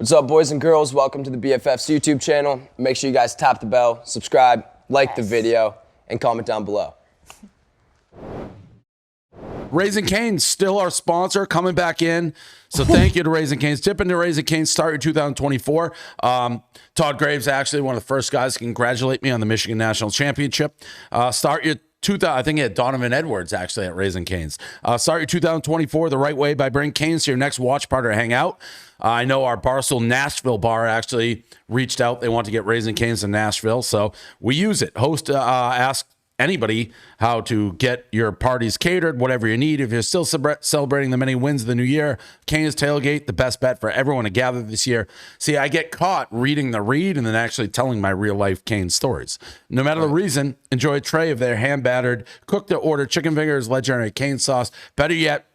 What's up, boys and girls? Welcome to the BFFs YouTube channel. Make sure you guys tap the bell, subscribe, like the video, and comment down below. Raising Cane's still our sponsor, coming back in. So thank you to Raising Cane's. Tip into Raising Cane's, start your 2024. Todd Graves, actually one of the first guys to congratulate me on the Michigan National Championship. Start your I think he had Donovan Edwards actually at Raising Cane's. Start your 2024 the right way by bringing Cane's to your next watch party or hangout. I know our Barstool Nashville bar actually reached out. They want to get Raising Cane's in Nashville, so we use it. Host ask anybody how to get your parties catered, whatever you need. If you're still celebrating the many wins of the new year, Cane's Tailgate, the best bet for everyone to gather this year. See, I get caught reading the read and then actually telling my real-life Cane's stories. No matter the reason, enjoy a tray of their hand-battered, cooked-to-order chicken fingers, legendary cane sauce. Better yet,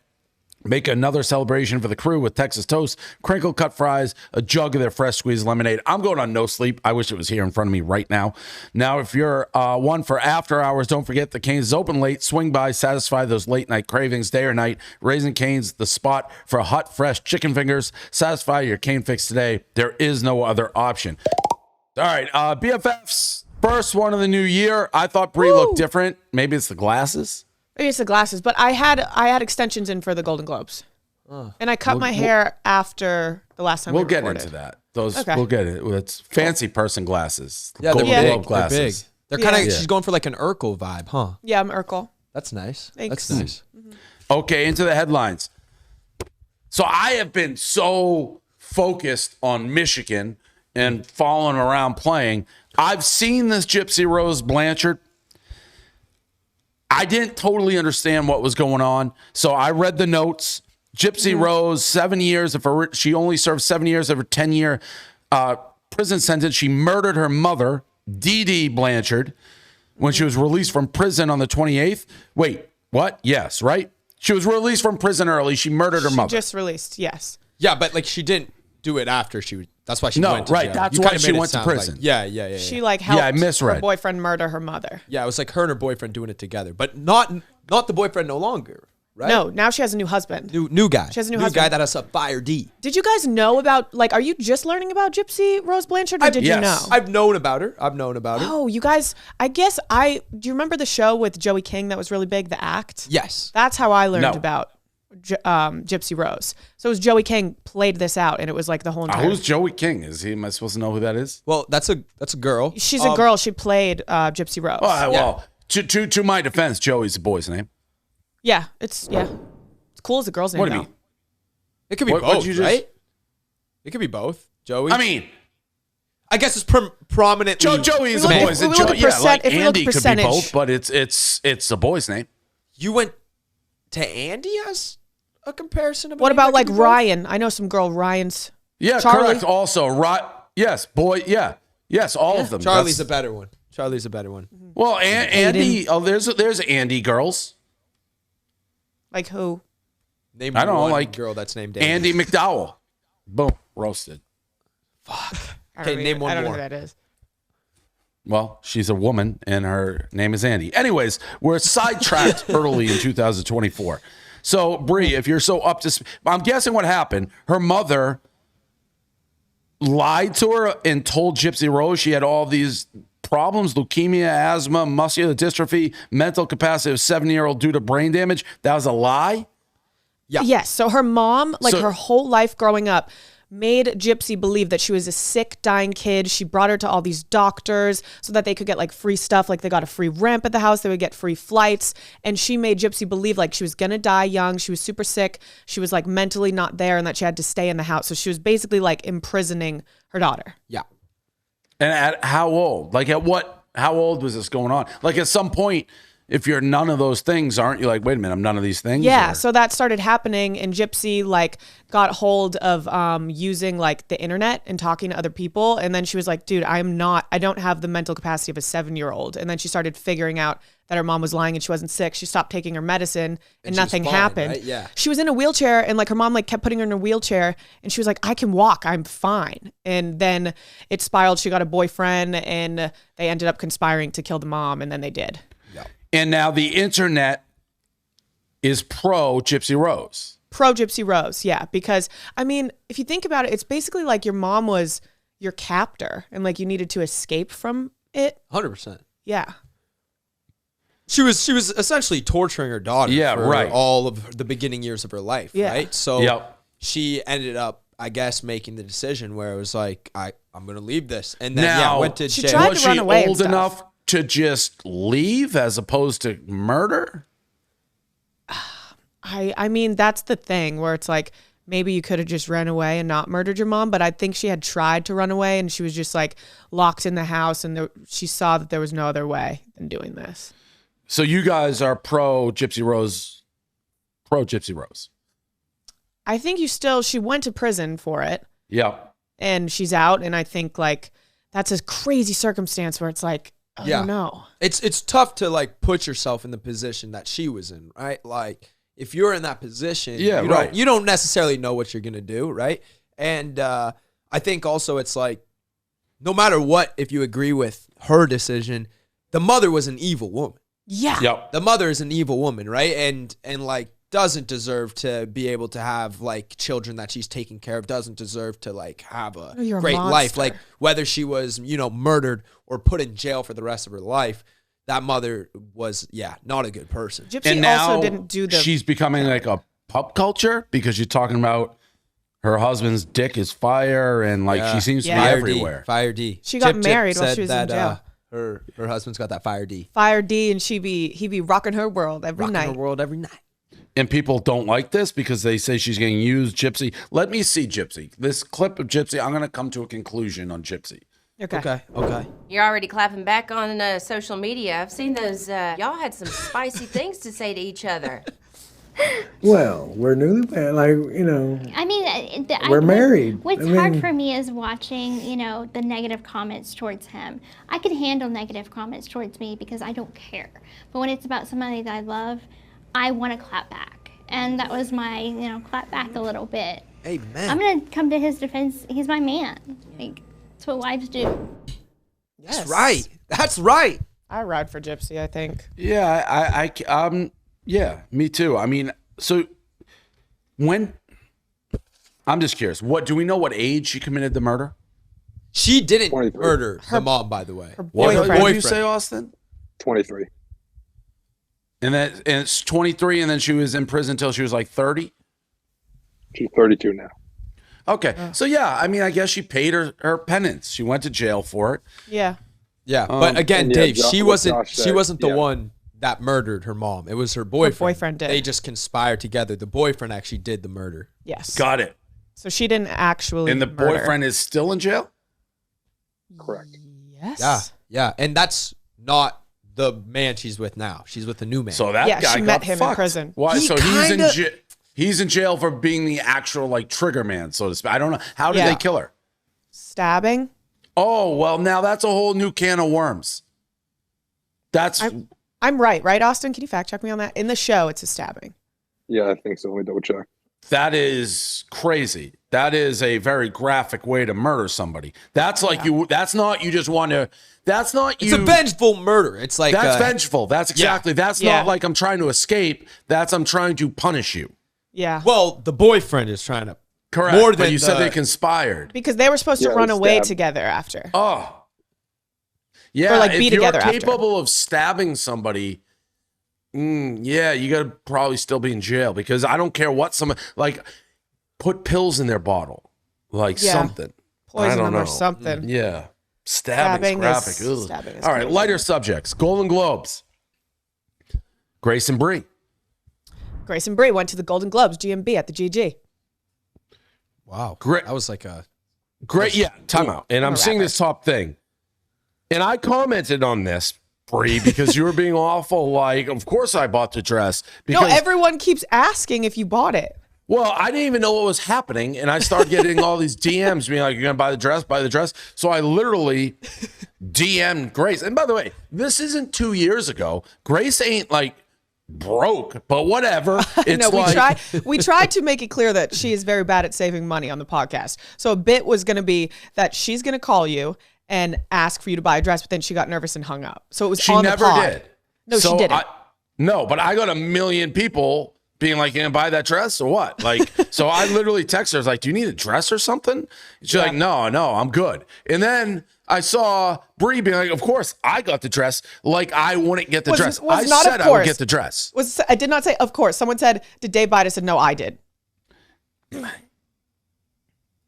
make another celebration for the crew with Texas toast, crinkle cut fries, a jug of their fresh squeezed lemonade. I'm going on no sleep. I wish it was here in front of me right now. Now, if you're one for after hours, don't forget the Cane's is open late. Swing by, satisfy those late night cravings, day or night. Raising Cane's, the spot for hot, fresh chicken fingers. Satisfy your Cane fix today. There is no other option. All right, BFFs, first one of the new year. I thought Bri looked different. Maybe it's the glasses. Maybe it's the glasses, but I had extensions in for the Golden Globes, and I cut my hair after the last time. We'll get into that. We'll get it. It's fancy person glasses. Yeah, Golden Globe glasses. They're big. They're kind of. She's going for like an Urkel vibe, huh? Yeah, I'm Urkel. That's nice. Thanks. That's nice. Okay, into the headlines. So I have been so focused on Michigan and following around playing. I've seen this GYPSY Rose Blanchard. I didn't totally understand what was going on, so I read the notes. GYPSY Rose, 7 years of her. She only served 7 years of her 10-year prison sentence. She murdered her mother, Dee Blanchard, when she was released from prison on the 28th. Wait, what? Yes, right? She was released from prison early. She murdered her mother. Just released, yes. Yeah, but like she didn't do it after she. That's why she went to jail. That's why she went to prison. Like, yeah. She like helped I misread. her boyfriend murder her mother. Yeah, it was like her and her boyfriend doing it together, but not the boyfriend no longer, right? No, now she has a new husband. New guy. She has a new guy husband. that has a fire D. Did you guys know about, like, are you just learning about GYPSY Rose Blanchard, or did you know? I've known about her. Oh, you guys, I guess do you remember the show with Joey King that was really big, The Act? Yes. That's how I learned about GYPSY Rose. So it was Joey King played this out, and it was like the whole entire. Who's Joey King? Am I supposed to know who that is? Well, that's a girl. She's a girl. She played GYPSY Rose. Oh, well, to my defense, Joey's a boy's name. Yeah, it's cool as a girl's name. What do you mean? It could be both, right? It could be both. Joey. I mean, I guess it's prominent. Joey is a boy's name. Like Andy could be both, but it's a boy's name. You went to Andy as a comparison of. What about like Ryan? I know some girl Ryan's. Yeah, Charlie. correct. Also, yes, boy, yes, all of them. Charlie's a better one. Well, Andy. Oh, there's Andy girls. Like who? Name I don't know, one like girl that's named Andy McDowell. Boom, roasted. Fuck. Okay, name one more. I don't know who that is. Well, she's a woman, and her name is Andy. Anyways, we're sidetracked early in 2024. So, Bri, if you're so up to speed, I'm guessing what happened, her mother lied to her and told GYPSY Rose she had all these problems, leukemia, asthma, muscular dystrophy, mental capacity of 7-year-old due to brain damage. That was a lie? Yeah. Yes. So her mom, her whole life growing up, made GYPSY believe that she was a sick, dying kid. She brought her to all these doctors so that they could get like free stuff. Like they got a free ramp at the house. They would get free flights. And she made GYPSY believe like she was going to die young. She was super sick. She was like mentally not there and that she had to stay in the house. So she was basically like imprisoning her daughter. Yeah. And at how old? Like how old was this going on? Like at some point, if you're none of those things, aren't you like, wait a minute, I'm none of these things? Yeah, or? so that started happening, and GYPSY like got hold of using like the internet and talking to other people, and then she was like, dude, I don't have the mental capacity of a 7-year-old. And then she started figuring out that her mom was lying and she wasn't sick. She stopped taking her medicine and nothing happened. Right? Yeah. She was in a wheelchair, and like her mom like kept putting her in a wheelchair, and she was like, I can walk, I'm fine. And then it spiraled. She got a boyfriend, and they ended up conspiring to kill the mom, and then they did. And now the internet is pro GYPSY Rose. Pro Gypsy Rose, yeah. Because, I mean, if you think about it, it's basically like your mom was your captor and like you needed to escape from it. 100%. Yeah. She was essentially torturing her daughter for all of the beginning years of her life, right? So she ended up, I guess, making the decision where it was like, I'm going to leave this. And then, went to jail. Tried was to run she away old enough to just leave as opposed to murder? I mean, that's the thing where it's like, maybe you could have just ran away and not murdered your mom. But I think she had tried to run away and she was just like locked in the house. And she saw that there was no other way than doing this. So you guys are pro Gypsy Rose. I think she went to prison for it. Yeah. And she's out. And I think like that's a crazy circumstance where it's like, I don't know. It's tough to like put yourself in the position that she was in, right? Like if you're in that position, you don't necessarily know what you're going to do, right? And I think also it's like, no matter what, if you agree with her decision, the mother was an evil woman. Yeah. Yep. The mother is an evil woman, right? And like doesn't deserve to be able to have like children that she's taking care of, doesn't deserve to like have a great life. Like whether she was, murdered or put in jail for the rest of her life, that mother was, not a good person. Gypsy and now also didn't do she's becoming like a pop culture because you're talking about her husband's dick is fire and like she seems to be everywhere. Fire D. She got married while she was in jail. Her husband's got that Fire D. Fire D, and he be rocking her world every night. And people don't like this because they say she's getting used. Gypsy. Let me see Gypsy. This clip of Gypsy, I'm going to come to a conclusion on Gypsy. Okay. You're already clapping back on social media. I've seen those. Y'all had some spicy things to say to each other. Well, we're newlywed, I mean, we're married. What's hard for me is watching, the negative comments towards him. I can handle negative comments towards me because I don't care. But when it's about somebody that I love, I want to clap back. And that was my, clap back a little bit. Amen. I'm going to come to his defense. He's my man. Like, that's what wives do. Yes. That's right. I ride for Gypsy, I think. Yeah, yeah, me too. I mean, so I'm just curious, what do we know what age she committed the murder? She didn't murder the mom, by the way. Her boyfriend. What did you say, Austin? 23. And it's 23, and then she was in prison until she was like 30? She's 32 now. Okay. So, yeah, I mean, I guess she paid her penance. She went to jail for it. Yeah. Yeah, but again, Dave, she wasn't the yeah. one that murdered her mom. It was her boyfriend. Her boyfriend did. They just conspired together. The boyfriend actually did the murder. Yes. Got it. So she didn't actually And the murder. boyfriend is still in jail? Correct. Yes. Yeah. And that's not the man she's with now. She's with the new man. So that guy she got met him fucked. in prison. Why? He So kinda- he's in jail for being the actual like trigger man, so to speak. I don't know. How did they kill her? Stabbing. Oh, well, now that's a whole new can of worms. I'm right, Austin? Can you fact check me on that? In the show, it's a stabbing. Yeah, I think so. Let me double check. That is crazy. That is a very graphic way to murder somebody. That's like that's not you just want to, that's not you. It's a vengeful murder. It's like. That's vengeful. That's exactly. That's Yeah. not like I'm trying to escape. That's I'm trying to punish you. Yeah. Well, the boyfriend is trying to. Correct. More But than you said they conspired. Because they were supposed to run they away stabbed. together after. Oh. Yeah, Or, like, be if you're together after. capable of stabbing somebody, yeah, you got to probably still be in jail because I don't care what someone, like, put pills in their bottle, like something. I Poison don't them know. or something. Yeah. Stabbing's graphic. Stabbing is All right, crazy. lighter subjects. Golden Globes. Grace and Bri. Grace and Bri went to the Golden Globes, GMB at the GG. Wow. Great. That was like a. Great. Yeah, time out. And I'm a seeing rapper. this top thing. And I commented on this, Bri, because you were being awful. Like, of course I bought the dress. No, Because, everyone keeps asking if you bought it. well, I didn't even know what was happening. And I started getting all these DMs being like, you're going to buy the dress, buy the dress. So I literally DM'd Grace. And by the way, this isn't 2 years ago. Grace ain't like broke, but whatever. It's No, we tried to make it clear that she is very bad at saving money on the podcast. So a bit was going to be that she's going to call you and ask for you to buy a dress, but then she got nervous and hung up. So it was she on never the pod. did. No, So she didn't. No, but I got a million people being like, "You gonna buy that dress or what?" Like, so I literally text her, I was like, "Do you need a dress or something?" She's like, "No, I'm good." And then I saw Bri being like, "Of course, I got the dress. Like, I wouldn't get the dress. I said I would get the dress." I did not say, of course. Someone said, "Did Dave buy it?" I said, "No, I did."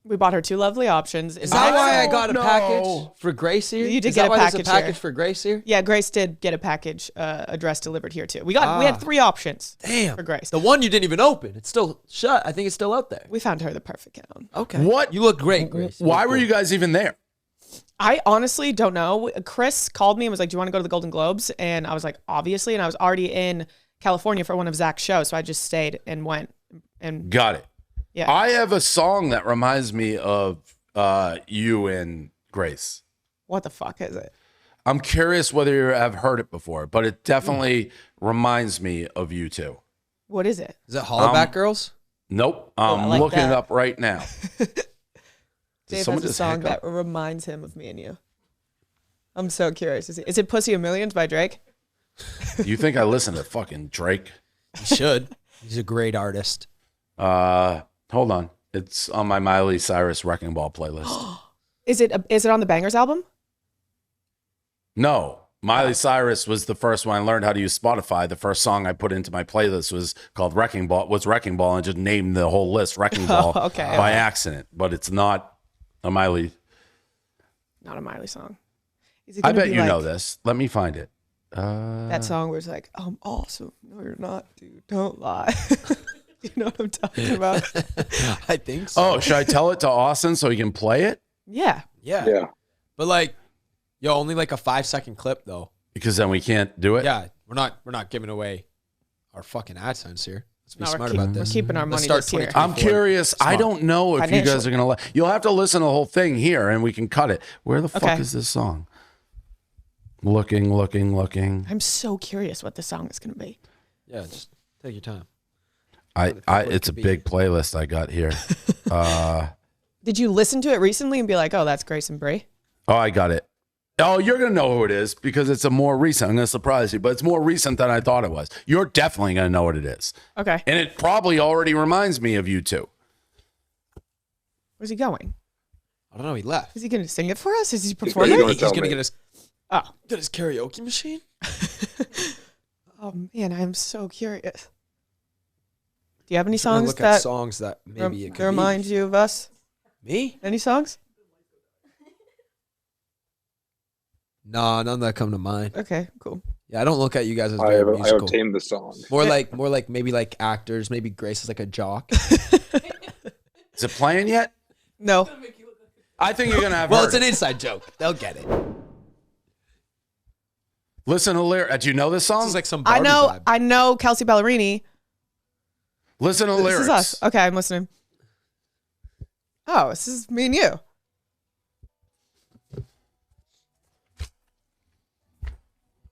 We bought her 2 lovely options. Is that why I got a package for Grace here? You did get a package, for Grace here? Yeah, Grace did get a package, a dress delivered here too. We had 3 options. Damn. For Grace. The one you didn't even open. It's still shut. I think it's still out there. We found her the perfect gown. Okay. What? You look great, Grace. Why were you guys even there? I honestly don't know. Chris called me and was like, "Do you want to go to the Golden Globes?" And I was like, "Obviously." And I was already in California for one of Zach's shows, so I just stayed and went. And got it. Yeah. I have a song that reminds me of you and Grace. What the fuck is it? I'm curious whether you have heard it before, but it definitely reminds me of you two. What is it? Is it Hollaback Girls? Nope. I I'm like looking that. it up right now. Dave has a song that reminds him of me and you. I'm so curious. Is it Pussy of Millions by Drake? You think I listen to fucking Drake? You should. He's a great artist. Hold on. It's on my Miley Cyrus Wrecking Ball playlist. Is it on the Bangers album? No. Miley Cyrus was the first one I learned how to use Spotify. The first song I put into my playlist was called Wrecking Ball, and just named the whole list Wrecking Ball by accident. But it's not a Miley. Not a Miley song. I bet you know this. Let me find it. That song where it's like, "I'm awesome." No, you're not, dude. Don't lie. You know what I'm talking about? I think so. Oh, should I tell it to Austin so he can play it? Yeah. Yeah. But like, only like a 5-second clip though. Because then we can't do it? Yeah, we're not giving away our fucking AdSense here. Let's be smart about about this. We're keeping our money Let's this start year. I'm curious. I don't know if you guys are going to let. You'll have to listen to the whole thing here and we can cut it. Where the fuck is this song? Looking. I'm so curious what the song is going to be. Yeah, just take your time. It's a big playlist I got here. Did you listen to it recently and be like, "Oh, that's Grace and Bri"? Oh, I got it. Oh, you're going to know who it is because it's a more recent. I'm going to surprise you, but it's more recent than I thought it was. You're definitely going to know what it is. Okay. And it probably already reminds me of you two. Where's he going? I don't know. He left. Is he going to sing it for us? Is he He's performing? gonna He's tell gonna me. get his karaoke machine. Oh man, I'm so curious. Do you have any I'm gonna songs look at that songs that maybe it could remind you of us? Me? Any songs? Nah, none that come to mind. Okay, cool. Yeah, I don't look at you guys as I very have musical. tamed the song. More like maybe like actors. Maybe Grace is like a jock. Is it playing yet? No. I think you're going to have Well, heard it's an it. inside joke. They'll get it. Listen to the lyrics. Do you know this song? This is like some Barbie vibe. I know Kelsey Ballerini. Listen to the lyrics. This is us. Okay, I'm listening. Oh, this is me and you.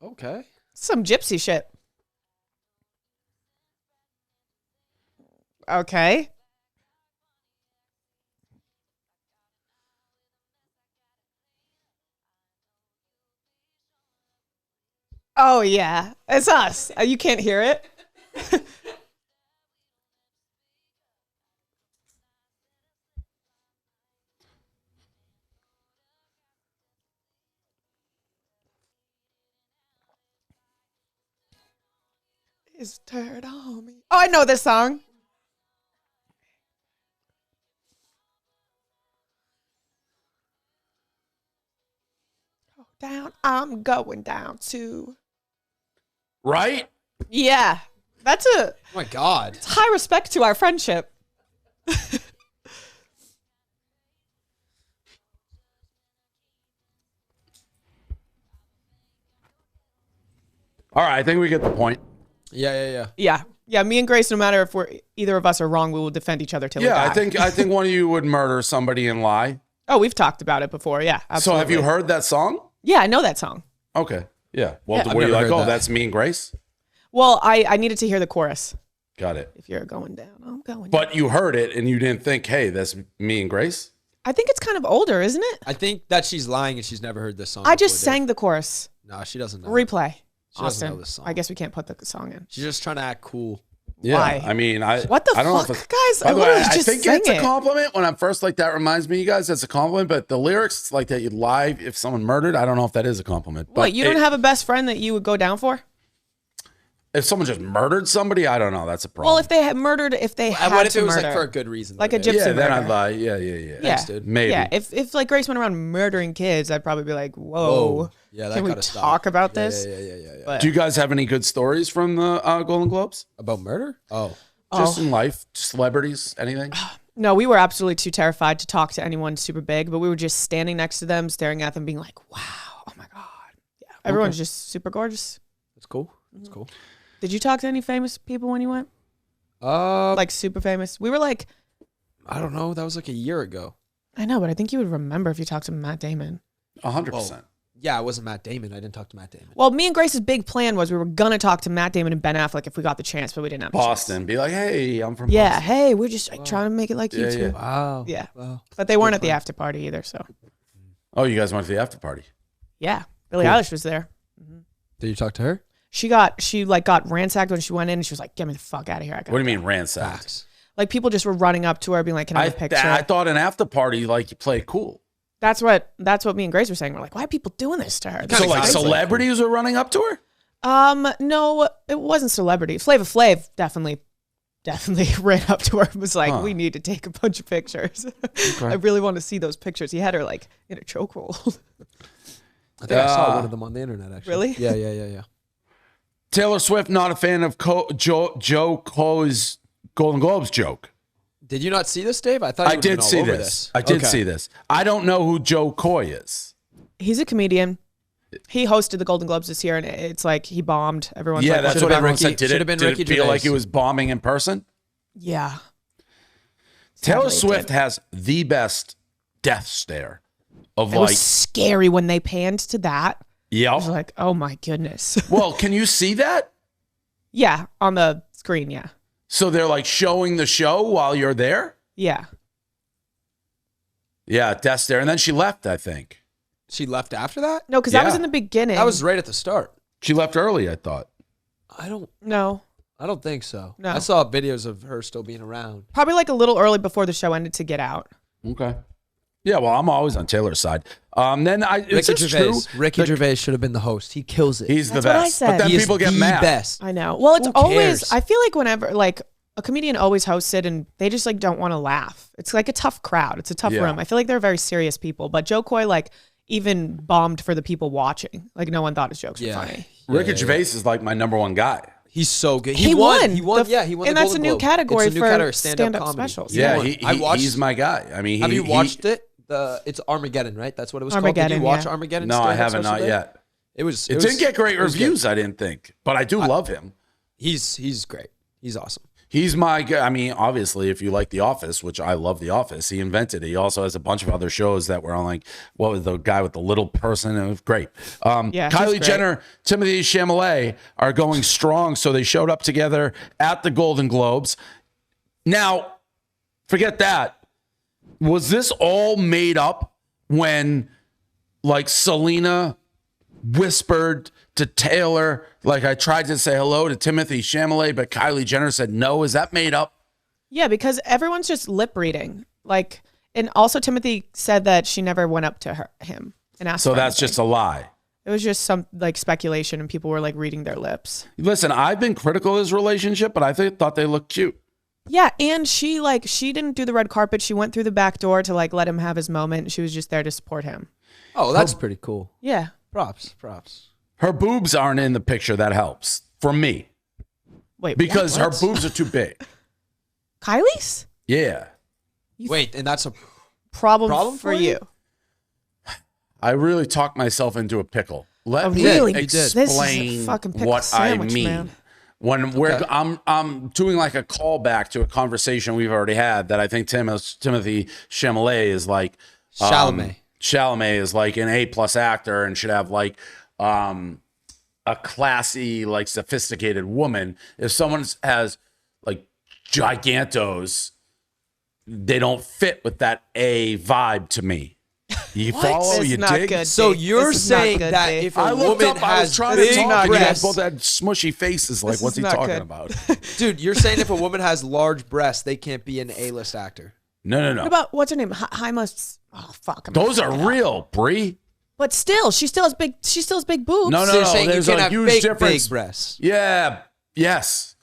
Okay. Some gypsy shit. Okay. Oh yeah, it's us. You can't hear it. Is turd on me. Oh, I know this song. Go down. I'm going down too. Right? Yeah. That's Oh my God. high respect to our friendship. All right, I think we get the point. Yeah. Yeah, me and Grace, no matter if either of us are wrong, we will defend each other till we die. I think one of you would murder somebody and lie. Oh, we've talked about it before. Yeah, absolutely. So have you heard that song? Yeah, I know that song. Okay. Yeah. Well, Yeah. were you I've like, never heard oh, that. that's me and Grace? Well, I needed to hear the chorus. Got it. If you're going down, I'm going down. But you heard it and you didn't think, hey, that's me and Grace? I think it's kind of older, isn't it? I think that she's lying and she's never heard this song. I just before, Dave. sang the chorus. No, she doesn't know. Replay. She doesn't Austin. know this song. I guess we can't put the song in. She's just trying to act cool. Yeah, Why? I mean, What the I don't fuck, know if guys? By I the way, literally I just think sang it's a it. compliment when I'm first like that. Reminds me, you guys, that's a compliment. But the lyrics, it's like that you lie if someone murdered. I don't know if that is a compliment. But What, you don't have a best friend that you would go down for? if someone just murdered somebody, I don't know. That's a problem. Well, if they had murdered, if they had What if to it was murder, like for a good reason? like though, a dude? gypsy yeah, then murder. I'd lie. Yeah. Yeah, dude. Maybe. Yeah, if like Grace went around murdering kids, I'd probably be like, whoa. Whoa. Yeah, that Can we gotta stop. talk about Yeah, this? Yeah. But- Do you guys have any good stories from the Golden Globes? About murder? Oh. Just in life, celebrities, anything? No, we were absolutely too terrified to talk to anyone super big, but we were just standing next to them, staring at them, being like, wow, oh my God. Yeah, everyone's just super gorgeous. That's cool. That's cool. Did you talk to any famous people when you went? Like super famous? We were like, I don't know. That was like a year ago. I know, but I think you would remember if you talked to Matt Damon. 100%. Yeah, it wasn't Matt Damon. I didn't talk to Matt Damon. Well, me and Grace's big plan was we were going to talk to Matt Damon and Ben Affleck if we got the chance, but we didn't have the chance. Boston. Be like, hey, I'm from Yeah, Boston. hey, we're just like, trying to make it like you two. Wow. Yeah. Wow. But they weren't at the after party either, so. Oh, you guys went to the after party. Yeah, Billie Eilish was there. Did you talk to her? She got ransacked when she went in, and she was like, "Get me the fuck out of here!" I got What do you mean ransacked? Facts. Like people just were running up to her, being like, "Can I have a picture?" I thought an after party, like, you play it cool. That's what me and Grace were saying. We're like, "Why are people doing this to her?" So, like, excited. celebrities are running up to her? No, it wasn't celebrity. Flava Flav definitely ran up to her and was like, "We need to take a bunch of pictures." I really want to see those pictures. He had her like in a chokehold. I think I saw one of them on the internet, actually. Really? Yeah. Taylor Swift, not a fan of Joe Coy's Golden Globes joke. Did you not see this, Dave? I thought you I would've been did all see over this. I did Okay. see this. I don't know who Joe Coy is. He's a comedian. He hosted the Golden Globes this year, and it's like he bombed. Everyone's Yeah, like, that's should've what been everyone Ricky- said. Did should've been it Ricky feel like Gervais. he was bombing in person? yeah. Taylor Sadly, it Swift did. has the best death stare of It like, was scary when they panned to that. I was yeah. like, oh my goodness. Well, can you see that? Yeah, on the screen, yeah. So they're like showing the show while you're there? Yeah. Yeah, death stare. And then she left, I think. She left after that? No, because that was Yeah. in the beginning. That was right at the start. She left early, I thought. I don't think so. No. I saw videos of her still being around. probably like a little early before the show ended to get out. Okay. Yeah, well, I'm always on Taylor's side. Then is Ricky this Gervais. true? Ricky Gervais should have been the host. He kills it. He's the That's what I best. But said. then He is people get the mad. best. I know. Well, it's Who always, cares? I feel like whenever, like, a comedian always hosts it and they just, like, don't want to laugh. It's like a tough crowd. It's a tough Yeah. room. I feel like they're very serious people. But Joe Coy, like, even bombed for the people watching. Like, no one thought his jokes were funny. Ricky Gervais is like my number one guy. He's so good. He won. He won. The- Yeah, he won. and the that's Golden a new Globe. category It's a new for category, stand-up comedy. specials. Yeah, won. he's my guy. I mean, Have you watched it? It's Armageddon, right? That's what it was called. Did Armageddon, you watch yeah. Armageddon? No, I stand-up haven't, special not day? yet. It was. It didn't get great it was good. reviews, I didn't think, but I do love him. He's great. He's awesome. He's my guy. I mean, obviously, if you like The Office, which I love The Office, he invented it. He also has a bunch of other shows that were on, like, what was the guy with the little person? It was great. Yeah, he's Kylie great. Jenner, Timothée Chalamet are going strong, so they showed up together at the Golden Globes. Now, forget that. Was this all made up when, like, Selena whispered to Taylor, like, I tried to say hello to Timothée Chalamet, but Kylie Jenner said no? Is that made up? Yeah, because everyone's just lip reading. Like, and also Timothy said that she never went up to him and asked. So for that's anything. just a lie. It was just some like speculation, and people were like reading their lips. Listen, I've been critical of his relationship, but I thought they looked cute. Yeah, and she didn't do the red carpet. She went through the back door to like let him have his moment. She was just there to support him. Oh, that's pretty cool. Yeah. Props. Her boobs aren't in the picture. That helps for me Wait, because her what? boobs are too big. Kylie's Yeah. Wait, and that's a problem for you. I really talked myself into a pickle. Let Oh, me really? You did. This is a explain fucking pickle what sandwich, I mean. man. When I'm doing like a callback to a conversation we've already had that I think Timothée Chalamet is like Chalamet is like an A+ actor and should have like a classy, like sophisticated woman. If someone has like gigantos, they don't fit with that A vibe to me. You follow, It's you not dig. good. So Dave. you're This is not saying good, that Dave. if a I looked woman up. I was has trying big to talk. You guys breasts, both had smushy faces. Like, This what's is he not talking good. about? dude, you're saying if a woman has large breasts, they can't be an A-list actor. No. What about what's her name? Haima. Oh fuck. Those are real, Bri. But still, she still has big. She still has big boobs. No, So you're saying you there's can't a have huge big difference. breasts. Yeah. Yes.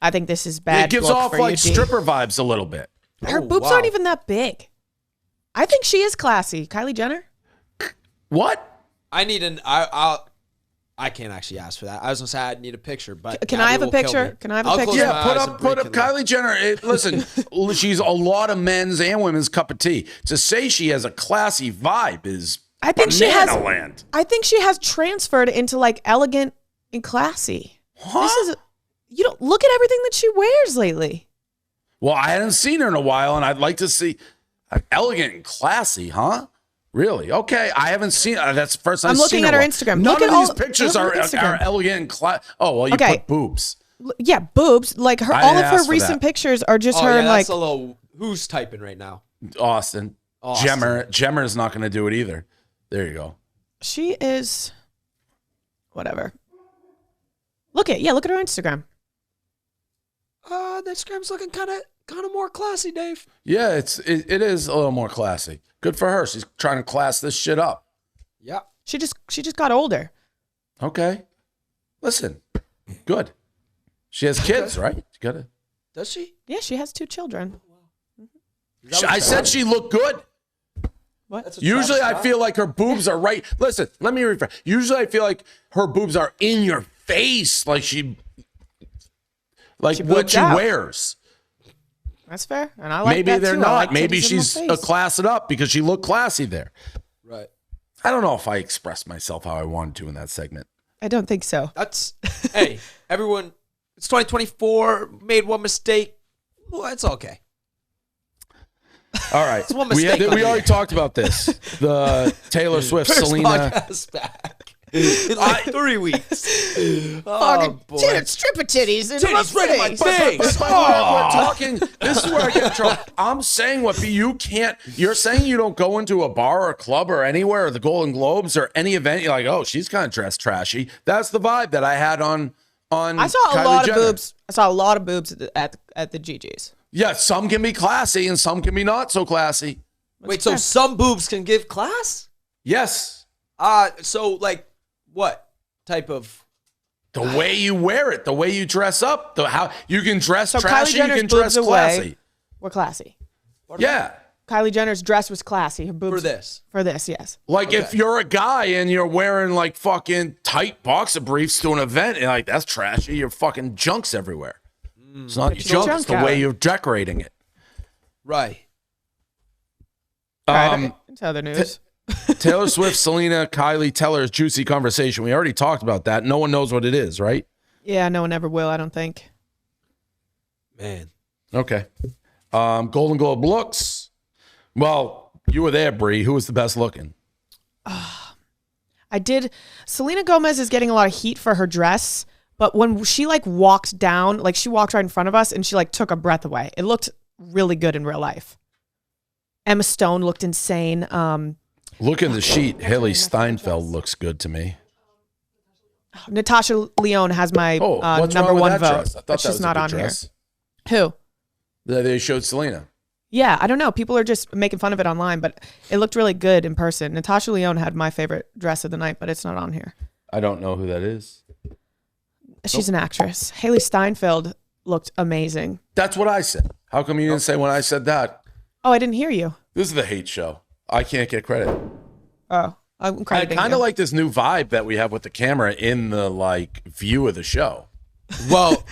I think this is bad. It gives look off for like you, G. stripper vibes a little bit. Her Oh, boobs wow. aren't even that big. I think she is classy. Kylie Jenner. What? I need I can't actually ask for that. I was gonna say I'd need a picture, but Can I have a Gabby will kill picture? me. Can I have a I'll picture? close my Yeah, put eyes up and Bri can Kylie Jenner. Listen, she's a lot of men's and women's cup of tea. To say she has a classy vibe is I think she has. banana land. I think she has transferred into like elegant and classy. Huh? This is. You don't look at everything that she wears lately. Well, I hadn't seen her in a while, and I'd like to see elegant and classy, huh? Really? Okay, I haven't seen. That's the first time I'm I've looking seen at her one. Instagram. None Look of at these all- pictures look are, at Instagram. are elegant and classy. Oh, well, you Okay. put boobs. Yeah, boobs. Like her. I All didn't of ask her for recent that. pictures are just Oh, her yeah, and like. that's a little. Who's typing right now? Austin. Austin. Gemmer's not going to do it either. There you go. She is. Whatever. Look at her Instagram. The Instagram's looking kind of more classy, Dave. Yeah, it is a little more classy. Good for her. She's trying to class this shit up. Yeah. She just got older. Okay. Listen. Good. She has kids, right? You gotta. Does she? Yeah, she has 2 children. I said she looked good. What? Usually I feel like her boobs are right. Listen, let me rephrase. Usually I feel like her boobs are in your face, like She what boobed she out. wears. That's fair, and I like Maybe that they're too. I not. like Maybe titties in my she's face. class it up because she looked classy there. Right. I don't know if I expressed myself how I wanted to in that segment. I don't think so. That's hey, everyone. It's 2024. Made one mistake. Well, it's okay. All right. one we mistake on already here. talked about this. The Taylor Swift, First Selena. podcast back in like 3 weeks. Oh boy. stripper titties in Titties right in my face. But we're talking. This is where I get in trouble. I'm saying what you can't. You're saying you don't go into a bar or a club or anywhere or the Golden Globes or any event. You're like, oh, she's kind of dressed trashy. That's the vibe that I had on. I saw a Kylie lot Jenner. of boobs. I saw a lot of boobs at the GGs. Yeah, some can be classy and some can be not so classy. Wait, so some boobs can give class? Yes. So like what type of? The way you wear it, the way you dress up, how you can dress So Kylie trashy, you Jenner's can dress boobs classy. away. We're classy. Yeah. Kylie Jenner's dress was classy. Her boobs For this. For this, yes. Like if you're a guy and you're wearing like fucking tight boxer briefs to an event, and like that's trashy. Your fucking junk's everywhere. It's not your junk, it's the junk way out. you're decorating it. Right. All right, into other news. Taylor Swift, Selena, Kylie, Teller's juicy conversation. We already talked about that. No one knows what it is, right? Yeah, no one ever will, I don't think. Man. Okay. Golden Globe looks. Well, you were there, Bri. Who was the best looking? I did. Selena Gomez is getting a lot of heat for her dress, but when she like walked down, like she walked right in front of us and she like took a breath away. It looked really good in real life. Emma Stone looked insane. Look in the sheet. Haley Steinfeld looks good to me. Natasha Lyonne has my What's number wrong with one that vote, dress? I thought but that she's was not a on good dress. here. Who? They showed Selena. Yeah, I don't know. People are just making fun of it online, but it looked really good in person. Natasha Lyonne had my favorite dress of the night, but it's not on here. I don't know who that is. She's an actress. Haley Steinfeld looked amazing. That's what I said. How come you didn't say when I said that? Oh, I didn't hear you. This is the hate show. I can't get credit. Oh, I'm I crediting kind of you. like this new vibe that we have with the camera in the like view of the show. Well,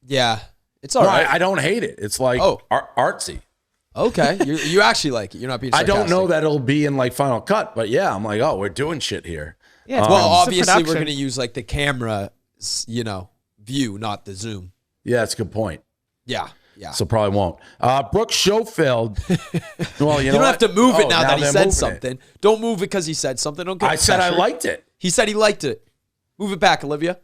yeah. It's all No, right. I don't hate it. It's like artsy. Okay. You actually like it. You're not being I sarcastic. don't know that it'll be in like Final Cut, but yeah, I'm like, oh, we're doing shit here. Yeah, it's Well, it's a obviously we're production. going to use like the camera, view, not the zoom. Yeah, that's a good point. Yeah. Yeah. So probably won't. Brooke Schofield. Well, you don't have to move it Oh, now that he they're said moving it. something. Don't move it because he said something. Don't get I said I pressured. liked it. He said he liked it. Move it back, Olivia.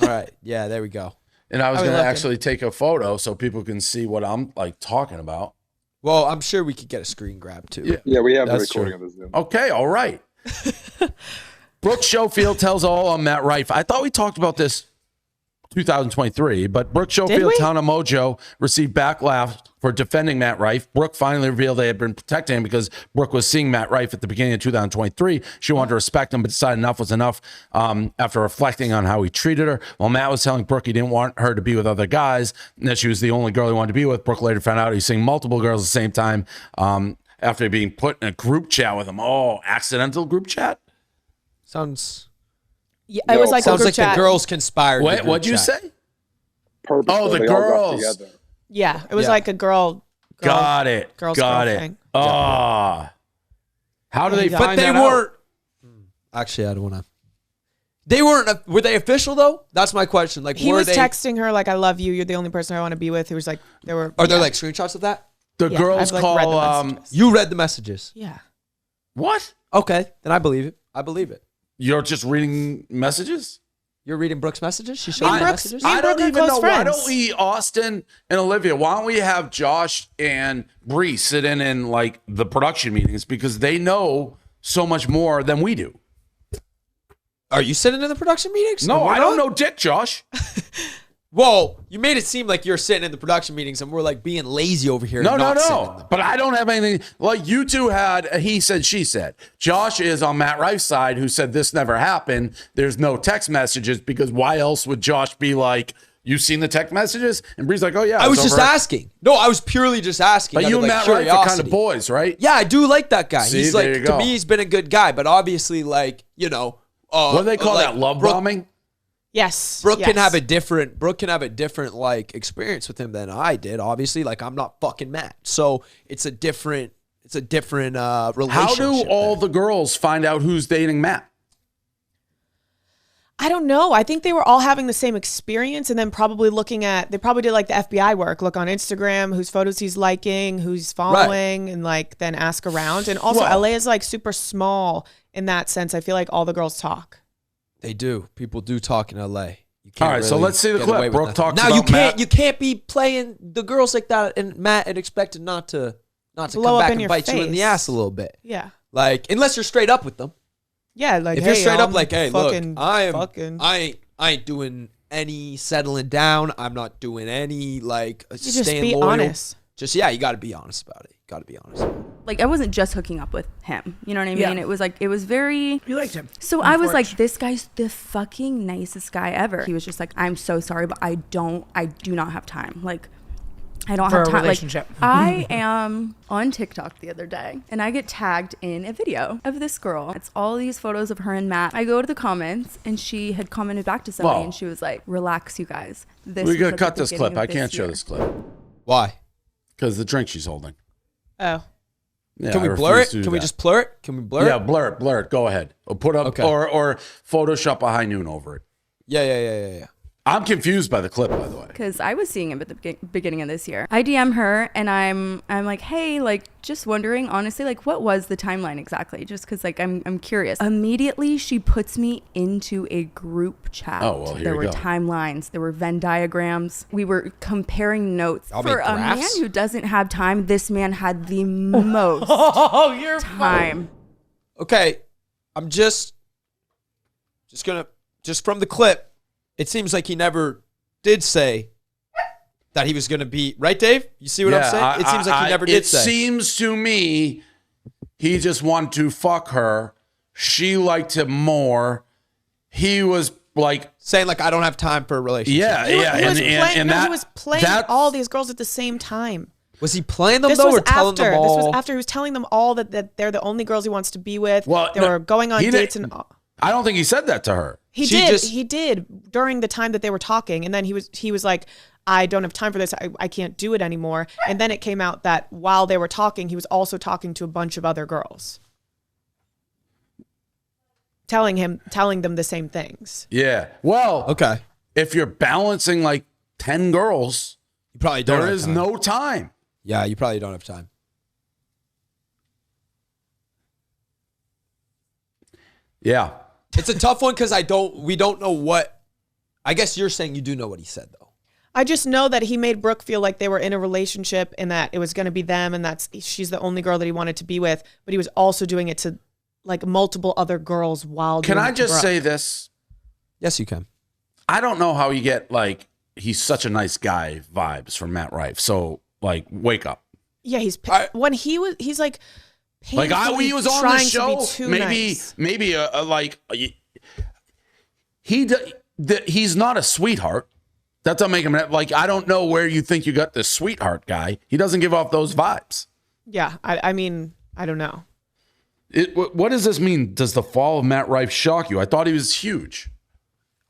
All right. Yeah, there we go. And I was How we going to looking? actually take a photo so people can see what I'm like talking about. Well, I'm sure we could get a screen grab too. Yeah, we have the That's recording true. of the Zoom. Okay, all right. Brooke Schofield tells all on Matt Rife. I thought we talked about this 2023, but Brooke Schofield, Town of Mojo, received backlash for defending Matt Rife. Brooke finally revealed they had been protecting him because Brooke was seeing Matt Rife at the beginning of 2023. She wanted to respect him, but decided enough was enough after reflecting on how he treated her. While Matt was telling Brooke he didn't want her to be with other guys and that she was the only girl he wanted to be with, Brooke later found out he's seeing multiple girls at the same time after being put in a group chat with him. Oh, accidental group chat? Sounds. Yeah, it was like a Sounds group like chat. the girls conspired. Wait, what'd you say? Purposely, Oh, the they all got girls. together. Yeah, it was like a girl. Got it. Girls Got girl it. thing. Oh. How do they But find But they that weren't. out? Actually, I don't want to. They weren't. Were they official though? That's my question. Like, He were was they? texting her like, "I love you. You're the only person I want to be with." He was like, "There were." Are there like screenshots of that? The Yeah, girls I've, like, read the call messages. You read the messages. Yeah. what? Okay, then I believe it. I believe it. You're just reading messages? You're reading Brooke's messages. She Me showed and you Brooks- messages. me and I don't Brooke are even know. close Why friends. don't we, Austin and Olivia, why don't we have Josh and Bri sit in like the production meetings because they know so much more than we do. Are you sitting in the production meetings? No, And we're I don't not? know dick, Josh. Whoa, you made it seem like you're sitting in the production meetings and we're like being lazy over here. No, and no, not sitting in no. them. But I don't have anything. Like you two had a he said, she said. Josh is on Matt Rife's side who said this never happened. There's no text messages because why else would Josh be like, you seen the text messages? And Bree's like, oh, yeah. I was it's just over. asking. No, I was purely just asking. But out you of, and like, Matt Rife are kind curiosity. of boys, right? Yeah, I do like that guy. See, He's there like, you to go. me, he's been a good guy, but obviously, like, you know. What do they call like, that? Love Brooke- bombing? Yes. Brooke yes. can have a different like experience with him than I did. Obviously, like I'm not fucking Matt, so it's a different relationship. How do all the girls find out who's dating Matt? I don't know. I think they were all having the same experience and then probably they probably did like the FBI work, look on Instagram, whose photos he's liking, who's following, and like then ask around. And also Well- LA is like super small in that sense. I feel like all the girls talk. They do. People do talk in LA. You All right, so let's see the get clip. away with Brooke nothing. talks now about you can't Matt. you can't be playing the girls like that and Matt and expected not to Blow come up back in and your bite you in the face. ass a little bit. Yeah. Like unless you're straight up with them. Yeah. Like, If you're hey, straight up I'm like, hey, look, fucking- I ain't doing any settling down. I'm not doing any like You just staying be loyal. honest. Just you got to be honest about it. Got to be honest. Like I wasn't just hooking up with him. You know what I mean? Yeah. It was like it was very. You liked him. So I was like, this guy's the fucking nicest guy ever. He was just like, I'm so sorry, but I do not have time. Like, I don't For have a time. relationship. Like, I am on TikTok the other day, and I get tagged in a video of this girl. It's all these photos of her and Matt. I go to the comments, and she had commented back to somebody, Whoa. and she was like, "Relax, you guys. This We're was going to at the cut this beginning clip. of I can't show year." this clip Why? because the drink she's holding. Oh. Yeah, Can we I blur it? refuse to do Can we that. just blur it? Can we blur Yeah, it? blur it. Go ahead. Or put up Okay. or Photoshop a high noon over it. Yeah. I'm confused by the clip, by the way. Because I was seeing him at the beginning of this year. I DM her and I'm like, hey, like just wondering, honestly, like what was the timeline exactly? Just because like I'm curious. Immediately she puts me into a group chat. Oh, well, here there you were go. timelines, there were Venn diagrams. We were comparing notes. Y'all For make a man graphs? who doesn't have time, this man had the most Oh, you're time. Okay. I'm just from the clip, it seems like he never did say that he was gonna be right, Dave? You see what I'm saying? It seems like he never did It say. seems to me he just wanted to fuck her. She liked him more. He was like, Saying like I don't have time for a relationship. yeah, He was, yeah. he was playing, and no, that, he was playing that- all these girls at the same time. Was he playing them This though, was or telling after. them all? This was after he was telling them all that they're the only girls he wants to be with. Well, they no, were going on he dates didn't- and I don't think he said that to her. he She did. just- He did during the time that they were talking, and then he was like, "I don't have time for this. I can't do it anymore." And then it came out that while they were talking, he was also talking to a bunch of other girls, telling them the same things. Yeah. Well, Okay. if you're balancing like 10 girls, You probably don't there have is time. no time. Yeah, you probably don't have time. Yeah. It's a tough one because we don't know what. I guess you're saying you do know what he said though. I just know that he made Brooke feel like they were in a relationship and that it was going to be them and she's the only girl that he wanted to be with. But he was also doing it to like multiple other girls while Can doing I it to just Brooke. say this? Yes, you can. I don't know how you get like he's such a nice guy vibes from Matt Rife. So like, wake up. Yeah, he's like he was on the trying show. to be too Maybe nice. he's not a sweetheart. That doesn't make him like. I don't know where you think you got this sweetheart guy. He doesn't give off those vibes. Yeah, I mean, I don't know. What does this mean? Does the fall of Matt Rife shock you? I thought he was huge.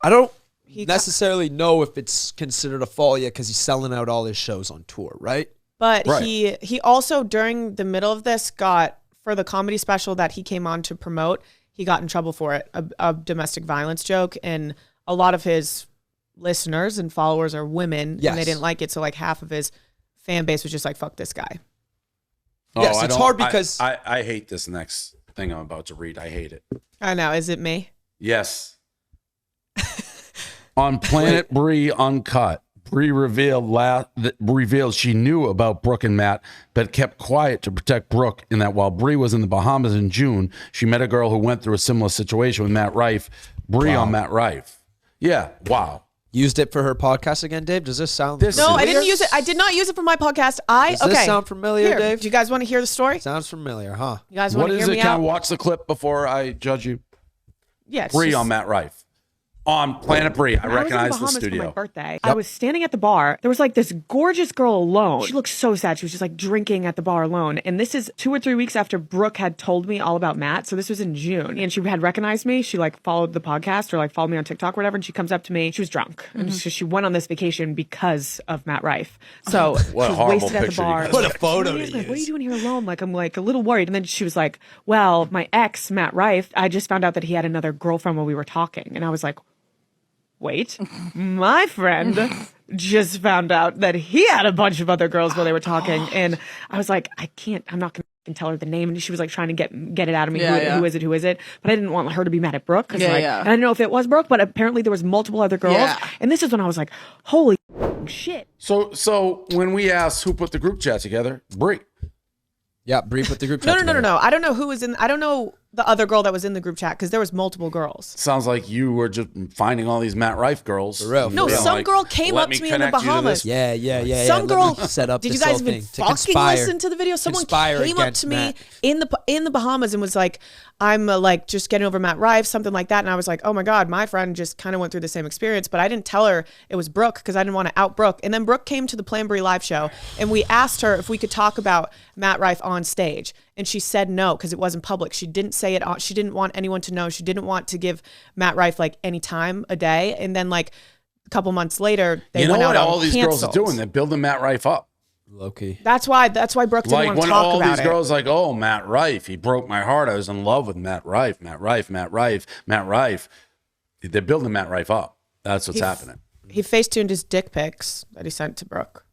I don't necessarily know if it's considered a fall yet because he's selling out all his shows on tour, right? But he also, during the middle of this, got, for the comedy special that he came on to promote, he got in trouble for it, a domestic violence joke. And a lot of his listeners and followers are women, and they didn't like it. So like half of his fan base was just like, fuck this guy. Yes, it's hard because... I hate this next thing I'm about to read. I hate it. I know. Is it me? Yes. On Planet Bri Uncut, Bri revealed she knew about Brooke and Matt, but kept quiet to protect Brooke, in that while Bri was in the Bahamas in June, she met a girl who went through a similar situation with Matt Rife. Bri on Matt Rife. Yeah, wow. Used it for her podcast again, Dave? Does this sound No, I didn't use it. I did not use it for my podcast. Does this sound familiar, Here, Dave? Do you guys want to hear the story? Sounds familiar, huh? You guys want to hear me Can I out? watch the clip before I judge you? Yeah, Bri on Matt Rife. On Planet Bri, I recognize the studio. For my birthday. Yep. I was standing at the bar. There was like this gorgeous girl alone. She looked so sad. She was just like drinking at the bar alone. And this is 2 or 3 weeks after Brooke had told me all about Matt. So this was in June. And she had recognized me. She like followed the podcast or like followed me on TikTok or whatever. And she comes up to me. She was drunk. And so she went on this vacation because of Matt Rife. So she was wasted at the bar. What a photo to Like, use. what are you doing here alone? Like, I'm like a little worried. And then she was like, well, my ex, Matt Rife, I just found out that he had another girlfriend while we were talking. And I was like, wait, my friend just found out that he had a bunch of other girls while they were talking. And I was like, I'm not going to tell her the name. And she was like trying to get it out of me. Who is it? But I didn't want her to be mad at Brooke. And I didn't know if it was Brooke, but apparently there was multiple other girls. Yeah. And this is when I was like, holy shit. So when we asked who put the group chat together, Bri. Yeah, Bri put the group chat together. No. I don't know who was in. I don't know the other girl that was in the group chat because there was multiple girls. Sounds like you were just finding all these Matt Rife girls. For real. No, some girl came up to me in the Bahamas. Yeah. Some girl set up. Did this you guys whole even thing to fucking listen to the video? Someone came up to me Matt. in the Bahamas and was like, "I'm like just getting over Matt Rife," something like that. And I was like, "Oh my god, my friend just kind of went through the same experience." But I didn't tell her it was Brooke because I didn't want to out Brooke. And then Brooke came to the Plan Bri live show and we asked her if we could talk about Matt Rife on stage, and she said no because it wasn't public. She didn't say it. She didn't want anyone to know. She didn't want to give Matt Rife like any time a day. And then like a couple months later, they went out on all these canceled. girls are doing? They're building Matt Rife up. Low-key. That's why Brooke didn't want to talk about it. Like when all these girls like, oh, Matt Rife, he broke my heart. I was in love with Matt Rife. They're building Matt Rife up. That's what's happening. He facetuned his dick pics that he sent to Brooke.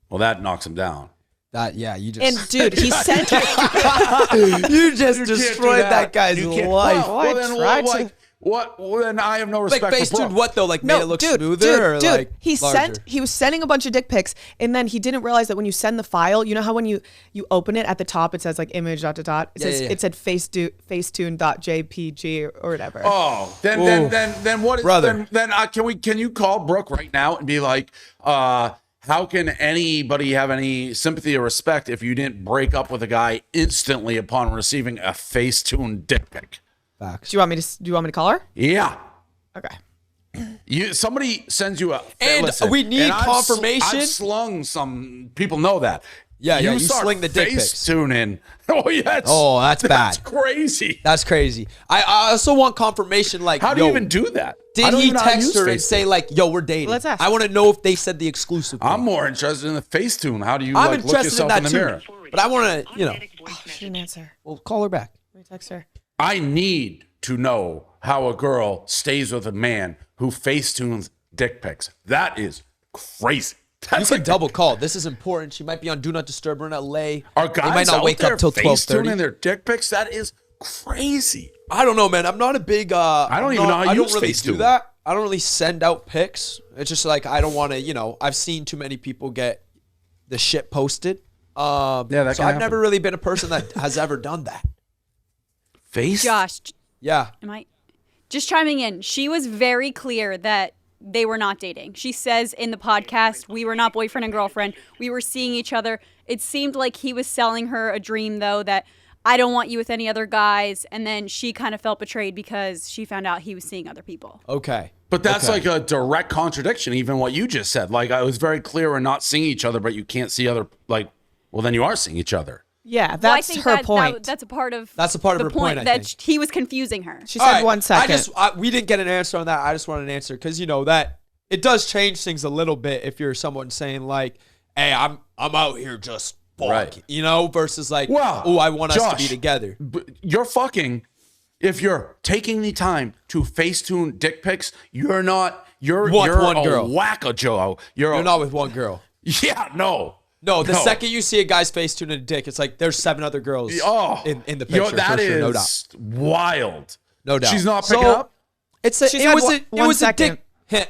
Well, that knocks him down. You just And dude, he sent you just destroyed that guy's life. Well, then I have no respect Like for facetuned Brooke. what though? Like made it look smoother or like he larger? he was sending a bunch of dick pics, and then he didn't realize that when you send the file, you know how when you open it at the top it says like image ... It said facetune.jpg or whatever. Oh, then what is Brother. then can you call Brooke right now and be like, how can anybody have any sympathy or respect if you didn't break up with a guy instantly upon receiving a Facetune dick pic? Facts. Do you want me to call her? Yeah. Okay. Somebody sends you a And we need confirmation. I've slung some people know that. Yeah, you start sling the dick pics. Facetuning. Oh yeah. That's bad. That's crazy. That's crazy. I also want confirmation. Like, How do you even do that? Did he text her and say like, "Yo, we're dating"? Let's ask. I want to know if they said the exclusive thing. I'm more interested in the Facetune. How do you I'm look interested yourself in in that the too. mirror? But I want to, She didn't answer. Well, call her back. Let me text her. I need to know how a girl stays with a man who Facetunes dick pics. That is crazy. You can double call. This is important. She might be on Do Not Disturb her in LA. Are They guys might not out wake there up till Facetuning 12:30. their dick pics? That is crazy. I don't know, man. I'm not a big. I don't even know how I you don't really use do Facetune. that. really send out pics. It's just like I don't want to, you know, I've seen too many people get the shit posted. So I've never really been a person that has ever done that. Josh. Yeah. Am I just chiming in? She was very clear that they were not dating. She says in the podcast, we were not boyfriend and girlfriend. We were seeing each other. It seemed like he was selling her a dream, though, that I don't want you with any other guys. And then she kind of felt betrayed because she found out he was seeing other people. Okay. But that's like a direct contradiction, even what you just said. Like, I was very clear we're not seeing each other, but you can't see other, like, well, then you are seeing each other. Yeah, that's her point. That's a part of her point, I that think. he was confusing her. She said 1 second. We didn't get an answer on that. I just want an answer because you know that it does change things a little bit if you're someone saying like, "Hey, I'm out here just fucking," you know, versus like, "Oh, I want us to be together." You're fucking. If you're taking the time to Facetune dick pics, you're not. You're one a girl. wackajoe. You're not with one girl. Yeah, no. No, the second you see a guy's face tune in a dick, it's like there's 7 other girls in the picture. That for sure, is no doubt. wild. No doubt. She's not picking up? It was a dick,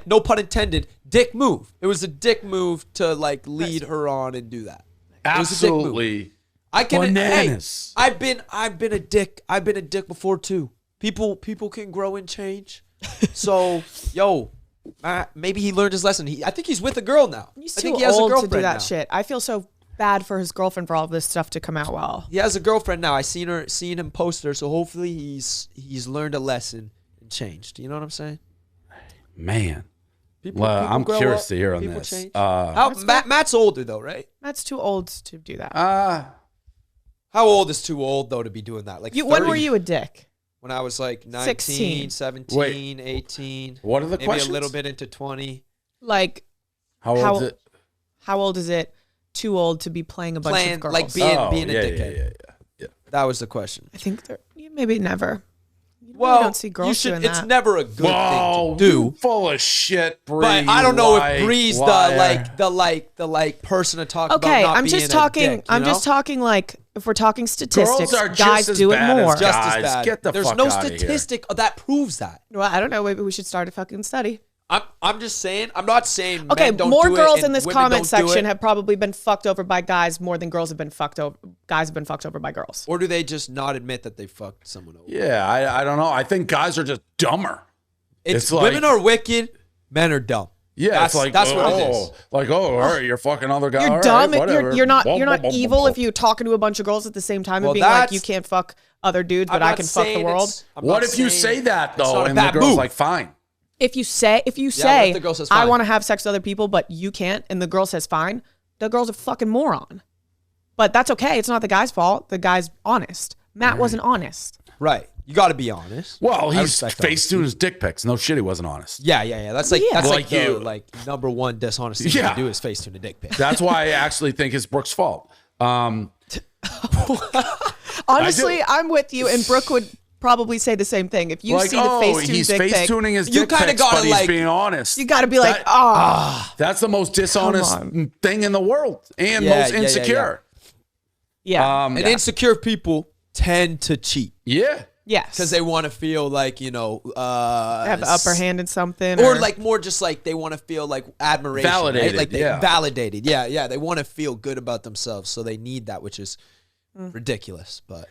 no pun intended, dick move. It was a dick move to like lead her on and do that. Absolutely. I can bananas. Hey, I've been a dick. I've been a dick before too. People can grow and change. So, maybe he learned his lesson. I think he's with a girl now. He's I too think he has a old girlfriend to do that now. shit. I feel so bad for his girlfriend for all this stuff to come out well. He has a girlfriend now. I seen him post her, so hopefully he's learned a lesson and changed. You know what I'm saying? Man. People I'm grow curious up, to hear on people this. change. Matt's older though, right? Matt's too old to do that. How old is too old though to be doing that? Like when were you a dick? When I was like 19, 16. 17, 18. What are the maybe questions? a little bit into 20. Like how old is it? How old is it? Too old to be playing a bunch of girls. Like being a dickhead. Yeah. That was the question. I think maybe never. Well, you don't see girls doing that. It's never a good thing to do. You full of shit, Bri. But I don't know if Bri's the person to talk about. Okay, not I'm being just a talking. dick, I'm just talking like if we're talking statistics, guys do it more. Just as bad. Get the There's fuck no outta here. statistic that proves that. Well, I don't know. Maybe we should start a fucking study. I'm just saying. I'm not saying. Okay, men don't more do it girls and in this women comment don't do section it. have probably been fucked over by guys more than girls have been fucked over. Guys have been fucked over by girls. Or do they just not admit that they fucked someone over? Yeah, I don't know. I think guys are just dumber. It's like, women are wicked, men are dumb. Yeah, that's it's like what it is. Like all right, you're fucking other guy. You're all dumb. Right, whatever. You're not evil if you're talking to a bunch of girls at the same time and being like, you can't fuck other dudes, but I can fuck the world. What if you say that though, and the girl's like, fine? If you say the girl says I fine? want to have sex with other people, but you can't, and the girl says fine, the girl's a fucking moron. But that's okay. It's not the guy's fault. The guy's honest. Matt wasn't honest. Right. You got to be honest. Well, he's Facetune's his dick pics. No shit, he wasn't honest. Yeah. That's like that's like you. the number one dishonest thing you can do is Facetune a dick pic. That's why I actually think it's Brooke's fault. Honestly, I'm with you, and Brooke would probably say the same thing. If you see the Facetune he's dick pic, Facetuning his dick pics, but he's being honest. You got to be like, that's the most dishonest thing in the world and most insecure. Yeah. And insecure people tend to cheat. Yeah. Yes. Because they want to feel like, have the upper hand in something. Or like more just like they want to feel like admiration. Validated. Right? Like they validated. Yeah. They want to feel good about themselves. So they need that, which is ridiculous. But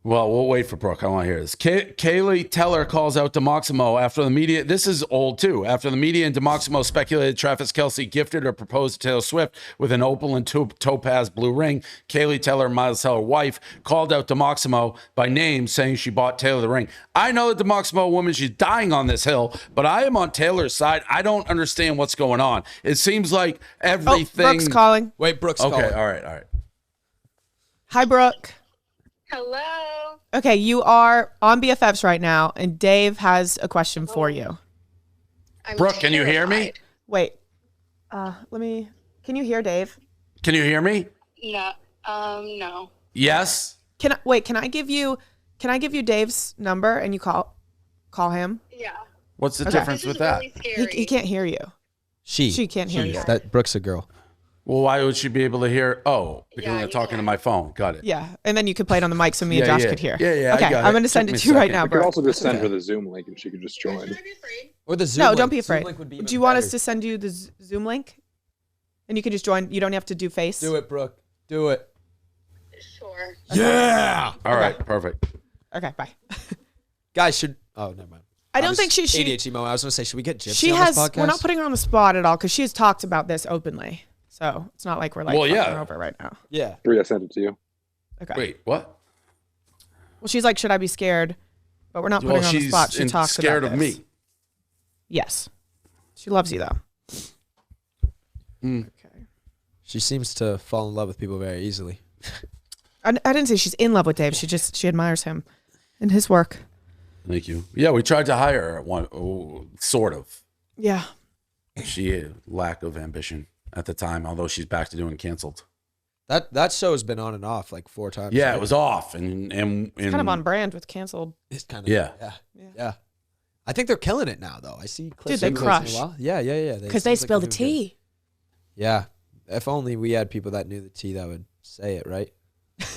well, we'll wait for Brooke. I want to hear this. Kaylee Teller calls out DeMoximo after the media. This is old, too. After the media and DeMoximo speculated Travis Kelce gifted or proposed to Taylor Swift with an opal and topaz blue ring, Kaylee Teller, Miles Teller's wife, called out DeMoximo by name, saying she bought Taylor the ring. I know that DeMoximo woman, she's dying on this hill, but I am on Taylor's side. I don't understand what's going on. It seems like everything... Brooke's calling. Wait, Brooke's calling. Okay, all right. Hi, Brooke. Hello. Okay, you are on BFFs right now, and Dave has a question for you. Brooke, can you hear me? Wait, can you hear Dave? Can you hear me? No. No. Yes. Can I give you Dave's number and you call him? Yeah. What's the difference with that? Really scary. He can't hear you. She can't hear you. That Brooke's a girl. Well, why would she be able to hear? Oh, because I'm talking to my phone. Got it. Yeah, and then you could play it on the mic so me and Josh could hear. Yeah, Okay, I'm going to send it to you right now, You could bro. also just send her the Zoom link and she could just join. Or the Zoom No, link. don't be Zoom afraid. link would be Do even you want better. us to send you the Zoom link? And you can just join. You don't have to do face. Do it, Brooke. Do it. Sure. Yeah. All right, perfect. Okay, bye. Guys should. Oh, never mind. I don't think she ADHD moment. I was going to say, should we get GYPSY She on has. this podcast? We're not putting her on the spot at all because she has talked about this openly. So it's not like we're like fucking her over right now. Yeah. Bri, I sent it to you. Okay. Wait, what? Well, she's like, should I be scared? But we're not putting her on the spot. She talks scared about of this. me. Yes. She loves you though. Okay. She seems to fall in love with people very easily. I didn't say she's in love with Dave. She admires him and his work. Thank you. Yeah, we tried to hire her sort of. Yeah. She had lack of ambition at the time, although she's back to doing canceled. That show has been on and off like 4 times. Yeah, right? it was off, and It's kind of on brand with canceled. It's kind of Yeah. Yeah. I think they're killing it now, though. I see clips. Dude, they of it crush. once in a while. Yeah. Because they spill the tea. Yeah. If only we had people that knew the tea that would say it, right?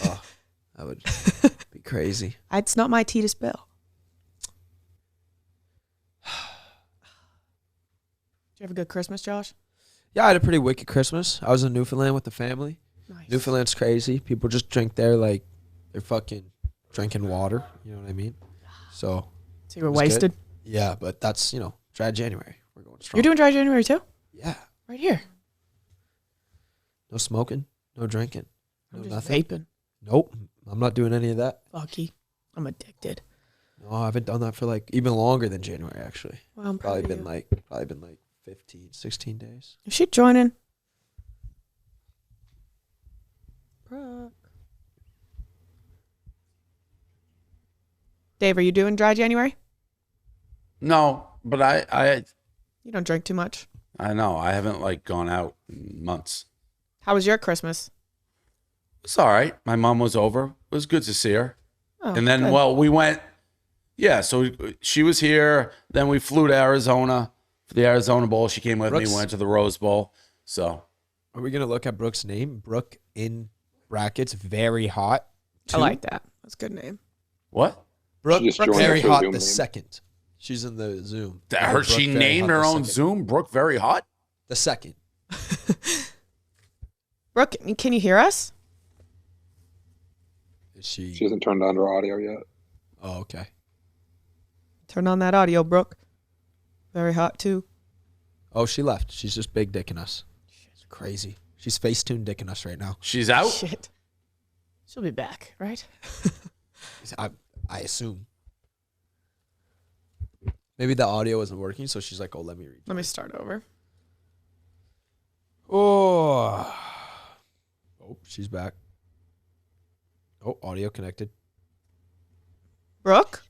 Oh, that would be crazy. It's not my tea to spill. Did you have a good Christmas, Josh? Yeah, I had a pretty wicked Christmas. I was in Newfoundland with the family. Nice. Newfoundland's crazy. People just drink there like they're fucking drinking water. You know what I mean? So you were it was wasted? good. Yeah, but that's, dry January. We're going strong. You're doing dry January too? Yeah. Right here. No smoking, no drinking, no I'm just nothing. vaping. Nope. I'm not doing any of that. Fucky. I'm addicted. No, I haven't done that for like even longer than January actually. Well, I'm proud probably of been you. like 15, 16 days. Is she joining? Brooke. Dave, are you doing dry January? No, but I You don't drink too much. know I haven't like gone out in months. How was your Christmas? It's all right. My mom was over. It was good to see her. Oh, And then, good. well, we went. Yeah, so she was here. Then we flew to Arizona for the Arizona Bowl. She came with Brooks. me. Went to the Rose Bowl. So Are we gonna look at Brooke's name? Brooke in brackets, very hot. I like that. That's a good name. what? Brooke, She just joined very her hot. Zoom The name. second, she's in the Zoom. Her, she Brooke Very named Hot her the own second. Zoom. Brooke Very Hot. The second. Brooke, can you hear us? Is she? She hasn't turned on her audio yet. Oh, okay. Turn on that audio, Brooke. Very hot too. Oh, she left. She's just big dicking us. It's crazy. She's Facetune dicking us right now. She's out. Shit. She'll be back, right? I assume. Maybe the audio isn't working, so she's like, "Oh, let me read." Let me start over. Oh, she's back. Oh, audio connected. Brooke?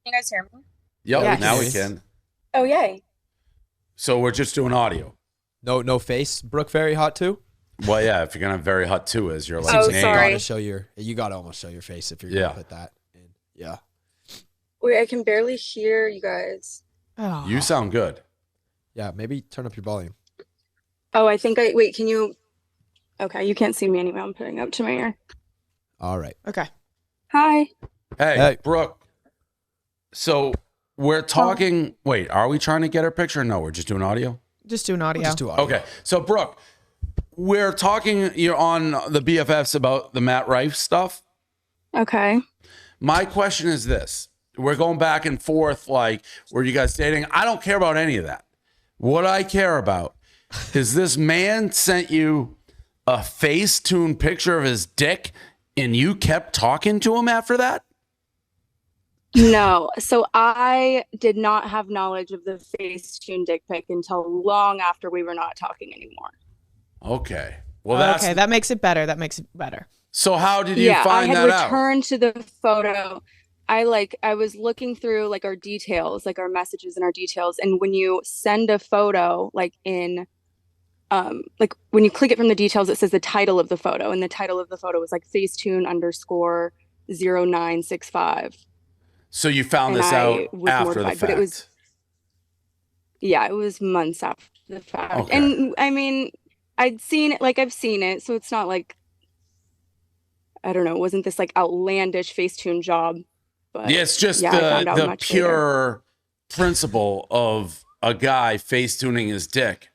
You guys hear me? Yep. Yes. Now we can. Oh, yay. So we're just doing audio. No face. Brooke very hot too. Well, yeah. If you're gonna have Very Hot too as your like Oh, name. sorry. You gotta almost show your face if you're Yeah. gonna put that in. Yeah. Wait, I can barely hear you guys. Oh. You sound good. Yeah. Maybe turn up your volume. Oh, wait, can you? Okay, you can't see me anyway. I'm putting up to my ear. All right. Okay. Hi. Hey, Brooke. So we're talking. Wait, are we trying to get her picture? No, we're just doing audio. Just do an audio. Just do audio. Okay. So Brooke, we're talking. You're on the BFFs about the Matt Rife stuff. Okay. My question is this: we're going back and forth. Like, were you guys dating? I don't care about any of that. What I care about is this man sent you a Facetune picture of his dick, and you kept talking to him after that. No, so I did not have knowledge of the Facetune dick pic until long after we were not talking anymore. Okay. Well, that's okay. That makes it better. That makes it better. So how did you I find had that out? returned to the photo. I was looking through like our details, like our messages and our details. And when you send a photo, like in, like when you click it from the details, it says the title of the photo, and the title of the photo was like Facetune_0965. So you found And this I out was after the mortified, fact. but it was months after the fact. Okay. And I mean, I've seen it, so it's not like, I don't know, it wasn't this like outlandish Facetune job. But yeah, it's just I found out the much pure later. principle of a guy face-tuning his dick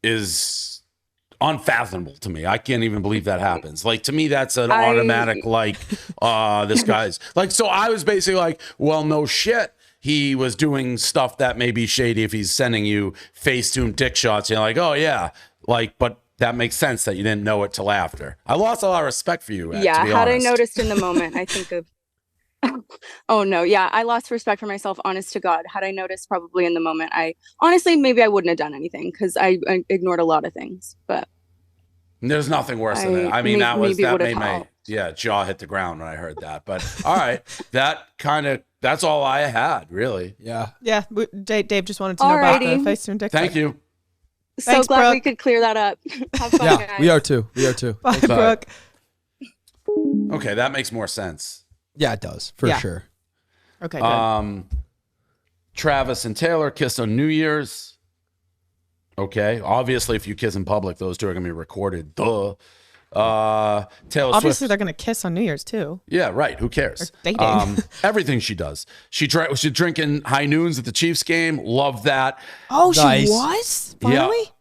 is unfathomable to me. I can't even believe that happens. Like, to me, that's an automatic, like, this guy's like, so I was basically like, well, no shit. He was doing stuff that may be shady if he's sending you Facetune dick shots. You're like, oh yeah. Like, but that makes sense that you didn't know it till after. I lost a lot of respect for you. Yeah, to be had honest. I noticed in the moment, I think of, oh no, yeah, I lost respect for myself, honest to God. Had I noticed probably in the moment, maybe I wouldn't have done anything because I ignored a lot of things, but. There's nothing worse than that. I mean, that made my jaw hit the ground when I heard that. But all right, that's all I had, really. Yeah. Yeah. Dave just wanted to know about the Facetune dick. Thank you. So Thanks, glad Brooke. we could clear that up. Have fun, guys. We are too. Bye, Brooke. Okay, that makes more sense. Yeah, it does for sure. Okay. Good. Travis and Taylor kissed on New Year's. Okay, obviously, if you kiss in public, those two are gonna be recorded. Duh. Taylor Obviously, Swift. they're gonna kiss on New Year's too. Yeah, right. Who cares? They're dating. Everything she does. She's drinking high noons at the Chiefs game. Love that. Oh, Nice. she was finally.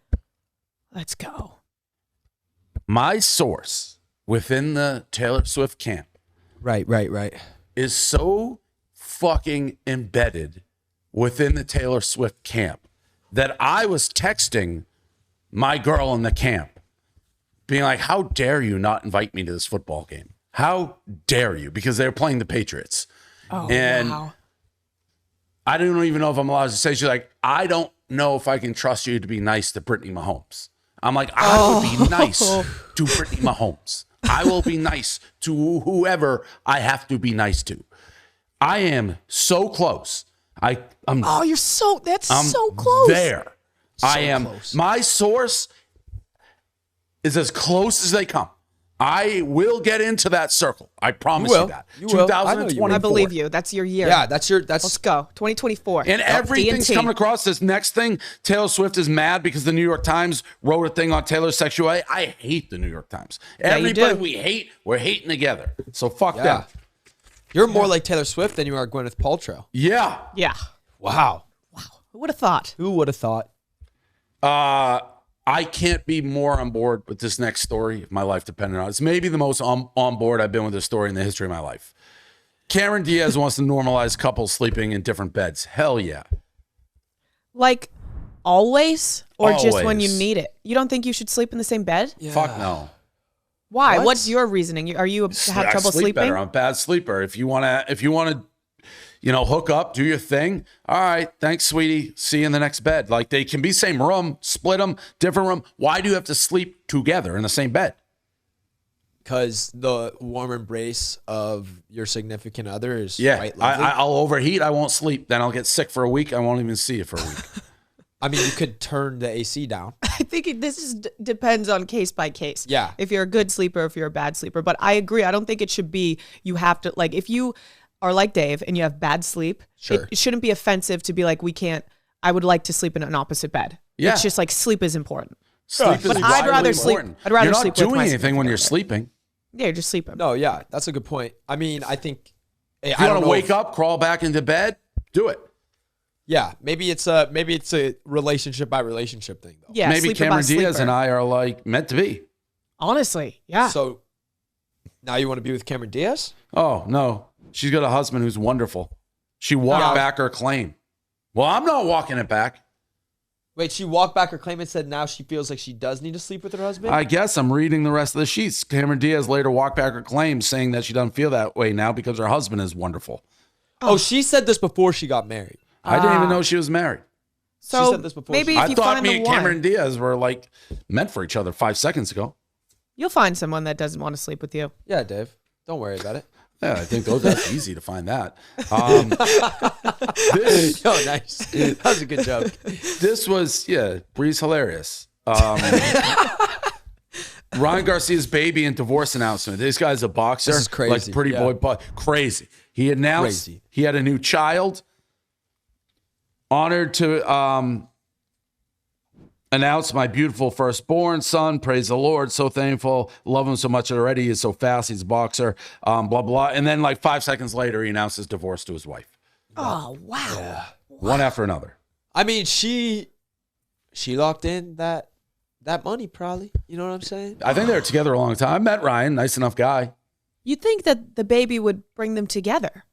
Let's go. My source within the Taylor Swift camp, Right. is so fucking embedded within the Taylor Swift camp that I was texting my girl in the camp being like, how dare you not invite me to this football game? How dare you? Because they were playing the Patriots. Oh, And wow. I don't even know if I'm allowed to say. She's like, I don't know if I can trust you to be nice to Brittany Mahomes. I'm like, I would be nice to Brittany Mahomes. I will be nice to whoever I have to be nice to. I am so close. I'm so close. There. I am. close. My source is as close as they come. I will get into that circle. I promise you that. You will. I know you will. 2024. I believe you. That's your year. Yeah, that's Let's go. 2024. And everything's DNT. coming across. This next thing, Taylor Swift is mad because the New York Times wrote a thing on Taylor's sexuality. I hate the New York Times. Yeah, you Everybody do. we hate, we're hating together. So fuck Yeah. them. You're more like Taylor Swift than you are Gwyneth Paltrow. Yeah. Yeah. Wow. Who would have thought? Who would have thought? I can't be more on board with this next story if my life depended on it. It's maybe the most on board I've been with this story in the history of my life. Cameron Diaz wants to normalize couples sleeping in different beds. Hell yeah. Like always, or just when you Always. need it? You don't think you should sleep in the same bed? Fuck no. Why? What? What's your reasoning? Are you have I trouble sleep sleeping? better. I'm a bad sleeper. If you wanna, hook up, do your thing. All right, thanks, sweetie. See you in the next bed. Like, they can be same room, split them, different room. Why do you have to sleep together in the same bed? Because the warm embrace of your significant other is Yeah, quite lovely. I'll overheat. I won't sleep. Then I'll get sick for a week. I won't even see you for a week. I mean, you could turn the AC down. I think depends on case by case. Yeah. If you're a good sleeper, if you're a bad sleeper. But I agree. I don't think it should be you have to, like, if you are like Dave and you have bad sleep, Sure. it shouldn't be offensive to be like, I would like to sleep in an opposite bed. Yeah. It's just like sleep is important. Sleep is But I'd vitally rather sleep. important. I'd rather You're not sleep with doing my anything when significant you're other. sleeping. Yeah, you're just sleeping. No, yeah, that's a good point. I mean, I think If you want to wake up, crawl back into bed, do it. Yeah, maybe it's a relationship by relationship thing though. Yeah, Maybe sleeper Cameron by Diaz sleeper. and I are like meant to be. Honestly, yeah. So now you want to be with Cameron Diaz? Oh, no. She's got a husband who's wonderful. She walked Yeah. back her claim. Well, I'm not walking it back. Wait, she walked back her claim and said now she feels like she does need to sleep with her husband? I guess I'm reading the rest of the sheets. Cameron Diaz later walked back her claim saying that she doesn't feel that way now because her husband is wonderful. Oh, she said this before she got married. I didn't even know she was married. So she said this before. maybe I if you thought find me the and one, Cameron Diaz were like meant for each other 5 seconds ago. you'll find someone that doesn't want to sleep with you. Yeah, Dave. Don't worry about it. Yeah, I think that's easy to find that. Yo, nice. That was a good joke. This was, Bri's hilarious. Ryan Garcia's baby and divorce announcement. This guy's a boxer. This is crazy. Like pretty Yeah. boy, crazy. He announced Crazy. he had a new child. Honored to announced my beautiful firstborn son. Praise the Lord. So thankful. Love him so much already. He's so fast. He's a boxer. Blah, blah. And then like 5 seconds later, he announced his divorce to his wife. Oh, wow. Yeah. One after another. I mean, she locked in that money probably. You know what I'm saying? I think they were together a long time. I met Ryan. Nice enough guy. You'd think that the baby would bring them together.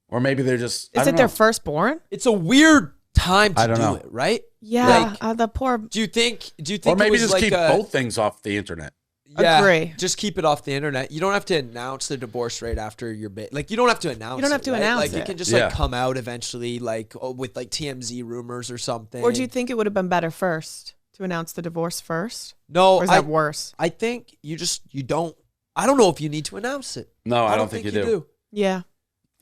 Or maybe they're just. Is it their firstborn? It's a weird time to do it, right? Yeah. The poor. Do you think? Or maybe it was just like keep both things off the internet. Yeah, Agree. just keep it off the internet. You don't have to announce the divorce right after your like you don't have to announce. You don't have to right? announce like it. it can just like come out eventually, like with like TMZ rumors or something. Or do you think it would have been better first to announce the divorce first? No, or is that worse? I think you don't. I don't know if you need to announce it. No, I don't think you do. Yeah.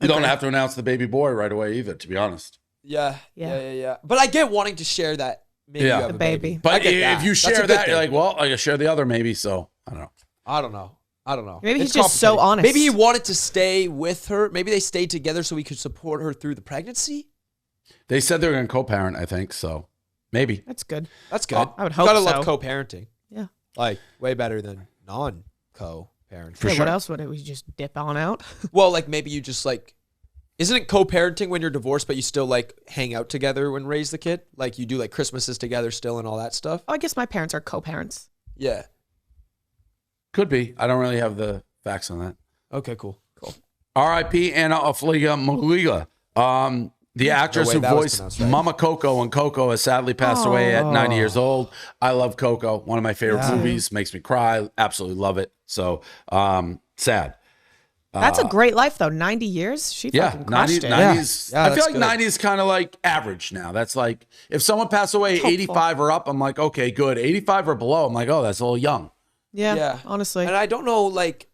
You don't have to announce the baby boy right away either, to be honest. Yeah. But I get wanting to share that. Maybe you have the a baby. But if you share that, you're like, well, I gotta share the other maybe. So I don't know. I don't know. Maybe It's he's just so complicated. honest. Maybe he wanted to stay with her. Maybe they stayed together so he could support her through the pregnancy. They said they're going to co-parent, I think. So maybe. That's good. That's good. I would hope Gotta so. love co-parenting. Yeah. Like way better than non-co-parenting. For what else would it? We just dip on out? Well, like maybe you just like, isn't it co-parenting when you're divorced, but you still like hang out together and raise the kid? Like you do like Christmases together still and all that stuff? Oh, I guess my parents are co-parents. Yeah. Could be. I don't really have the facts on that. Okay, cool. R.I.P. Anna Afliga Maliga. The actress way who that was voiced pronounced right. Mama Coco and Coco has sadly passed away at 90 years old. I love Coco. One of my favorite movies. Makes me cry. Absolutely love it. So sad. That's a great life, though. 90 years? She fucking crushed it. 90s. Yeah, I feel that's like good. 90 is kind of like average now. That's like, if someone passed away 85 or up, I'm like, okay, good. 85 or below, I'm like, oh, that's a little young. Yeah, honestly. And I don't know, like,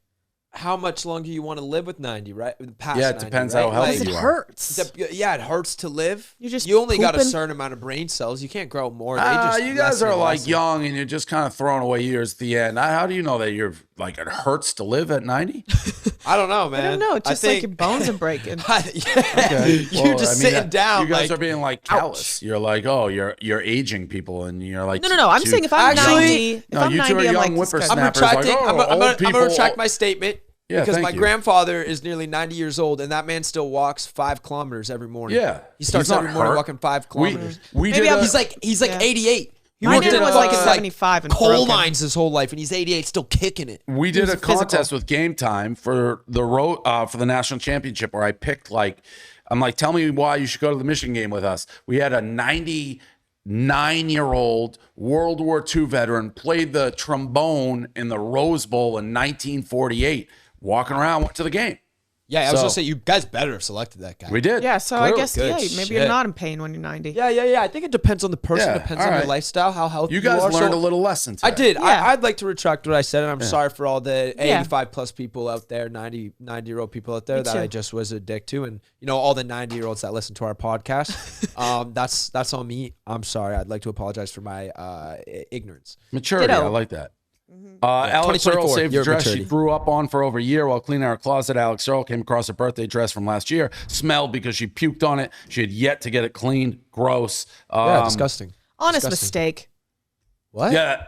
how much longer you want to live with 90, right? Past Yeah, it 90, depends right? how healthy Because it you are. hurts. Yeah, it hurts to live. You're just you only got a pooping. certain amount of brain cells. You can't grow more. They just You guys lessen are and like lessen. young and you're just kind of throwing away years at the end. How do you know that you're like, it hurts to live at 90? I don't know, man. I don't know. It's just like your bones are breaking. You're just sitting down. You guys like, are being like callous. You're like, oh, you're aging people, and you're like, No. I'm saying if I'm 90, if no, I'm you two 90, are I'm young like, whippersnappers. I'm retracting. Like, oh, I'm old going people- to retract my statement. Yeah, because thank my you. grandfather is nearly 90 years old, and that man still walks 5 kilometers every morning. Yeah, he starts he's not every morning hurt. walking 5 kilometers. We Maybe did. I'm- He's like 88. He My worked dad in was like 75 and coal broken. mines his whole life, and he's 88, still kicking it. We did was a contest physical. with Game Time for the for the national championship where I picked I'm like, tell me why you should go to the Michigan game with us. We had a 99-year-old World War II veteran played the trombone in the Rose Bowl in 1948. Walking around, went to the game. Yeah, I was So- gonna say you guys better have selected that guy. We did. Yeah, so Clearly. I guess, Good maybe shit. you're not in pain when you're 90. Yeah. I think it depends on the person. Yeah, Depends all on your right. lifestyle, how healthy You guys are. learned So- a little lesson today. I did. Yeah. I'd like to retract what I said, and I'm sorry for all the Yeah. 85 plus people out there, 90-year-old people out there Me that too. I just was a dick to, and all the 90-year-olds that listen to our podcast. That's on me. I'm sorry. I'd like to apologize for my ignorance. Maturity, Ditto. I like that. Alex 2024, Earl saved a your dress maturity. she grew up on for over a year while cleaning her closet. Alex Earl came across a birthday dress from last year. Smelled because she puked on it. She had yet to get it cleaned. Gross. Yeah, disgusting. Honest Disgusting. mistake. What? Yeah.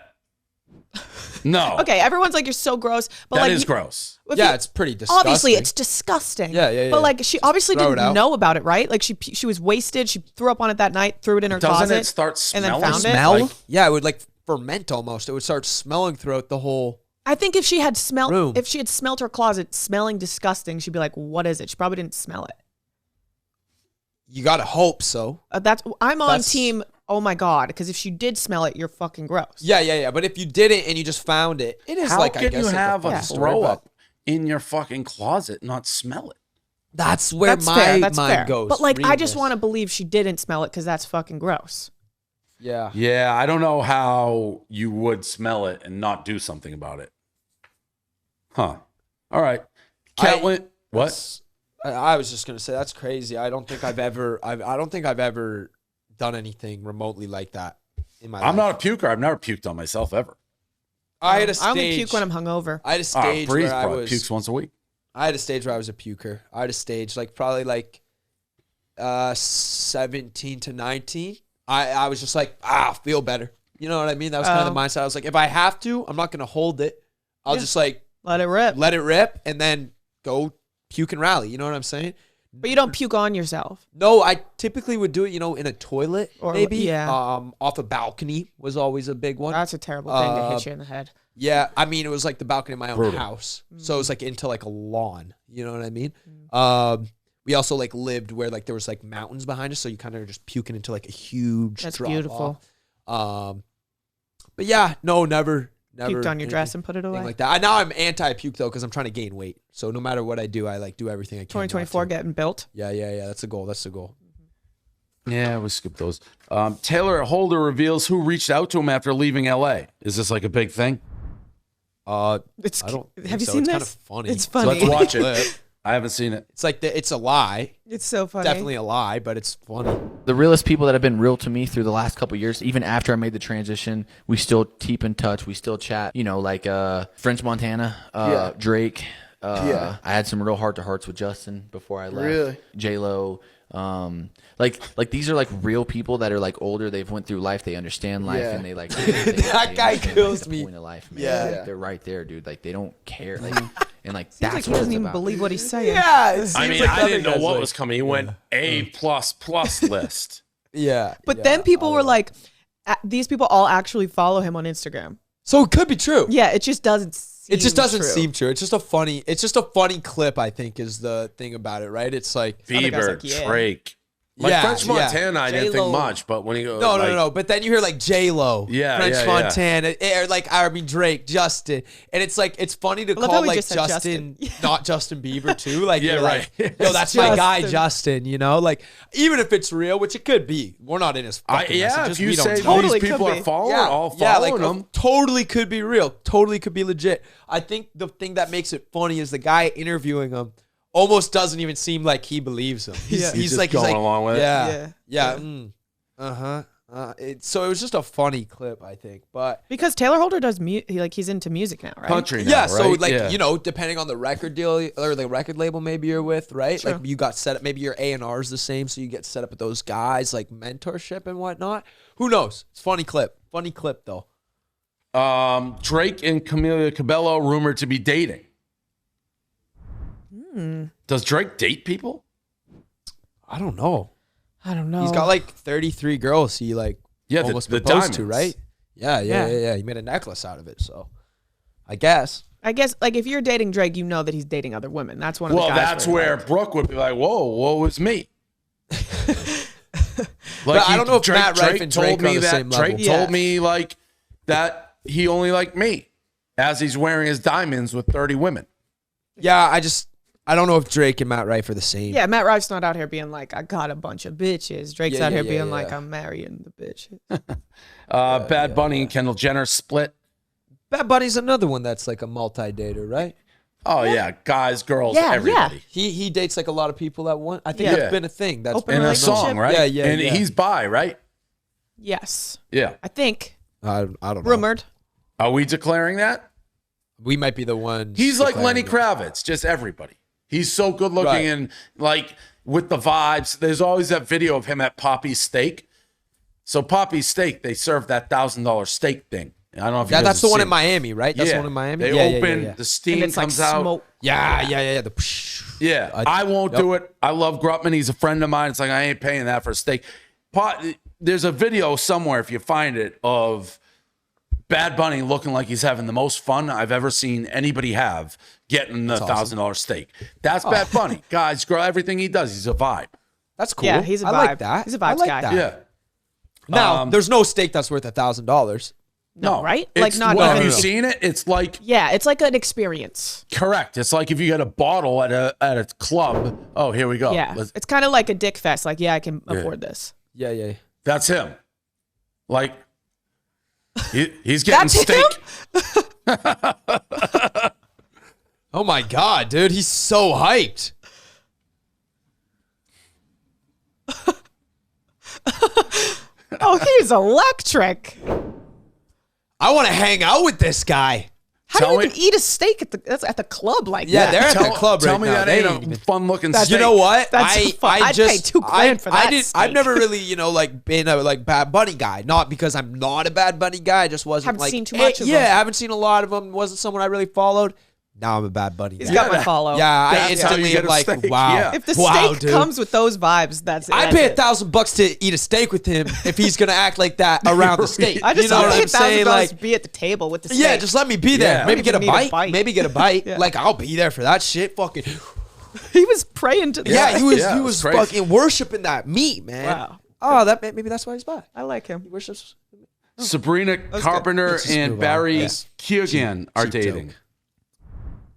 No. Okay, everyone's like, you're so gross. But That like, is gross. if Yeah, you- it's pretty disgusting. Obviously, it's disgusting. Yeah. But like, she obviously throw it didn't out. know about it, right? Like, she was wasted. She threw up on it that night, threw it in her Doesn't closet. it start and then smelling? found it. Smell? Like- Yeah, it would like ferment almost. It would start smelling throughout the whole. I think if she had Room. smelled her closet smelling disgusting, she'd be like, "What is it?" She probably didn't smell it. You gotta hope so. I'm on That's- team. Oh my god! Because if she did smell it, you're fucking gross. Yeah. But if you didn't and you just found it, it is How like can I guess you like have a a funny story, throw but up in your fucking closet and not smell it? That's where That's my fair. That's mind fair. goes. But like, I reading just this. want to believe she didn't smell it because that's fucking gross. Yeah. Yeah, I don't know how you would smell it and not do something about it. Huh. All right. Caitlin, what? I was just gonna say that's crazy. I don't think I've ever done anything remotely like that in my life. I'm not a puker. I've never puked on myself ever. I had a stage. I only puke when I'm hungover. I had a stage Breeze where I probably was. pukes once a week. I had a stage where I was a puker. I had a stage probably 17 to 19. I was just like, feel better. You know what I mean? That was kind of the mindset. I was like, if I have to, I'm not going to hold it. I'll just like let it rip, and then go puke and rally. You know what I'm saying? But you don't puke on yourself. No, I typically would do it, in a toilet or maybe. Yeah. Off a balcony was always a big one. That's a terrible thing to hit you in the head. Yeah, I mean, it was like the balcony of my own house. So it was like into like a lawn. You know what I mean? We also like lived where like there was like mountains behind us. So you kind of just puking into like a huge That's drop beautiful. off. But yeah, no, never Puked on your dress and put it away. like that. Now I'm anti-puke though because I'm trying to gain weight. So no matter what I do, I like do everything I can. 2024 getting built. Yeah. That's the goal. Yeah, we skipped those. Taylor Holder reveals who reached out to him after leaving LA. Is this like a big thing? I It's. don't. Have you so. seen It's this? kind of funny. It's funny. Let's watch it. I haven't seen it. It's like it's a lie. It's so funny. Definitely a lie, but it's funny. The realest people that have been real to me through the last couple of years, even after I made the transition, we still keep in touch. We still chat. Like French Montana, Drake. I had some real heart-to-hearts with Justin before I left. Really? J-Lo. Like these are like real people that are like older. They've went through life. They understand life, and they like that guy kills me. Point of life, man. Yeah. Like, they're right there, dude. Like they don't care. Like and like Seems that's like he what doesn't it's even about. believe what he's saying. Yeah, I mean, I didn't know what was coming. He went A++ list. Yeah, But then people were like, these people all actually follow him on Instagram. so it could be true. Yeah, it just doesn't seem It just doesn't true. seem true. It's just a funny clip. I think is the thing about it, right? It's like Bieber, like, yeah. Drake. Like Yeah, French Montana, I didn't J-Lo. think much, but when he goes, no. But then you hear like J-Lo, French yeah. Montana, or like Drake, Justin, and it's like it's funny to love how call we like just said Justin, not Justin Bieber too. Like Yeah, you're right. like, yo, that's my guy Justin. Justin. Like even if it's real, which it could be, we're not in his fucking messages. if you We don't say know. Totally these people could are be. following, all Yeah, following like them. totally could be real. Totally could be legit. I think the thing that makes it funny is the guy interviewing him almost doesn't even seem like he believes him. He's just like going along with it. Yeah. So it was just a funny clip, I think. But Because Taylor Holder does he's into music now, right? Country now, yeah, so right? like Yeah. depending on the record deal or the record label maybe you're with, right? Sure. Like you got set up. Maybe your A&R is the same, so you get set up with those guys, like mentorship and whatnot. Who knows? It's funny clip. Funny clip though. Drake and Camila Cabello rumored to be dating. Does Drake date people? I don't know. He's Oh. got like 33 girls he like almost the proposed to, diamonds. right? Yeah. He made a necklace out of it, so I guess. I guess like if you're dating Drake, you know that he's dating other women. That's one of the Well, guys. that's where Brooke would be like, "Whoa, what was me?" But I don't know if Matt Rife Drake and told Drake are me on the that same level. Drake Yeah. told me like that he only liked me as he's wearing his diamonds with 30 women. Yeah, I don't know if Drake and Matt Rife are the same. Yeah, Matt Rife's not out here being like, I got a bunch of bitches. Drake's Yeah, out here yeah, being yeah. like, I'm marrying the bitches. Bad Bunny and Kendall Jenner split. Bad Bunny's another one that's like a multi-dater, right? Oh yeah, guys, girls, Yeah, everybody. He dates like a lot of people at once. I think Yeah. that's been a thing. That's Open In been a relationship? song, right? Yeah, And yeah. he's bi, right? Yes. Yeah. I think. I don't know. Rumored. Are we declaring that? We might be the ones. He's like declaring Lenny it. Kravitz, just everybody. He's so good looking Right. and like with the vibes. There's always that video of him at Poppy's Steak. So Poppy's Steak, they serve that $1,000 steak thing. I don't know if you Yeah, guys that's the have one seen in it. Miami, right? That's Yeah. the one in Miami. They Yeah, open, yeah. the steam And it's like comes out. smoke. Yeah. Yeah, I won't do it. I love Grutman. He's a friend of mine. It's like, I ain't paying that for a steak. There's a video somewhere, if you find it, of Bad Bunny looking like he's having the most fun I've ever seen anybody have getting the $1,000 steak. That's Bad Bunny. Guys, girl, everything he does, he's a vibe. That's cool. Yeah, he's a I vibe. like that. He's a I vibes like guy. that. Yeah. Now, there's no steak that's worth $1,000. No, right? It's, Like not well, even. have you seen it? It's like Yeah, it's like an experience. correct. It's like if you get a bottle at a club. Oh, here we go. Yeah. It's kind of like a dick fest. Like, yeah, I can afford this. Yeah. That's him. Like he's getting That's steak. him? Oh my God, dude. He's so hyped. Oh, he's electric. I want to hang out with this guy. How do you even eat a steak at the club like that? Yeah, they're at the club right now. Tell me that ain't a fun-looking steak. You know what? I'd pay $2,000 for that steak. I've never really, been a Bad Bunny guy. Not because I'm not a Bad Bunny guy. I just wasn't Haven't seen too much of yeah, them. I haven't seen a lot of them. Wasn't someone I really followed. Now I'm a Bad Bunny guy. He's got my follow. Yeah, I That's how you instantly get am a like, steak. wow. Yeah. If the wow, steak dude. comes with those vibes, that's it. I'd pay $1,000 to eat a steak with him if he's gonna act like that around the steak. I just you know want what to I'm pay saying? $1,000 to be at the table with the steak. Yeah, just let me be there. Yeah. Maybe get a Need a bite. bite. Maybe get a bite. Yeah. Like I'll be there for that shit. Fucking He was praying to the yeah. He was Yeah, he it was was crazy. fucking worshiping that meat, man. Wow. Oh, maybe that's why he's back. I like him. He worships. Sabrina Carpenter Let's just and move on. Barry Yes. Keoghan are cheap dating. joke.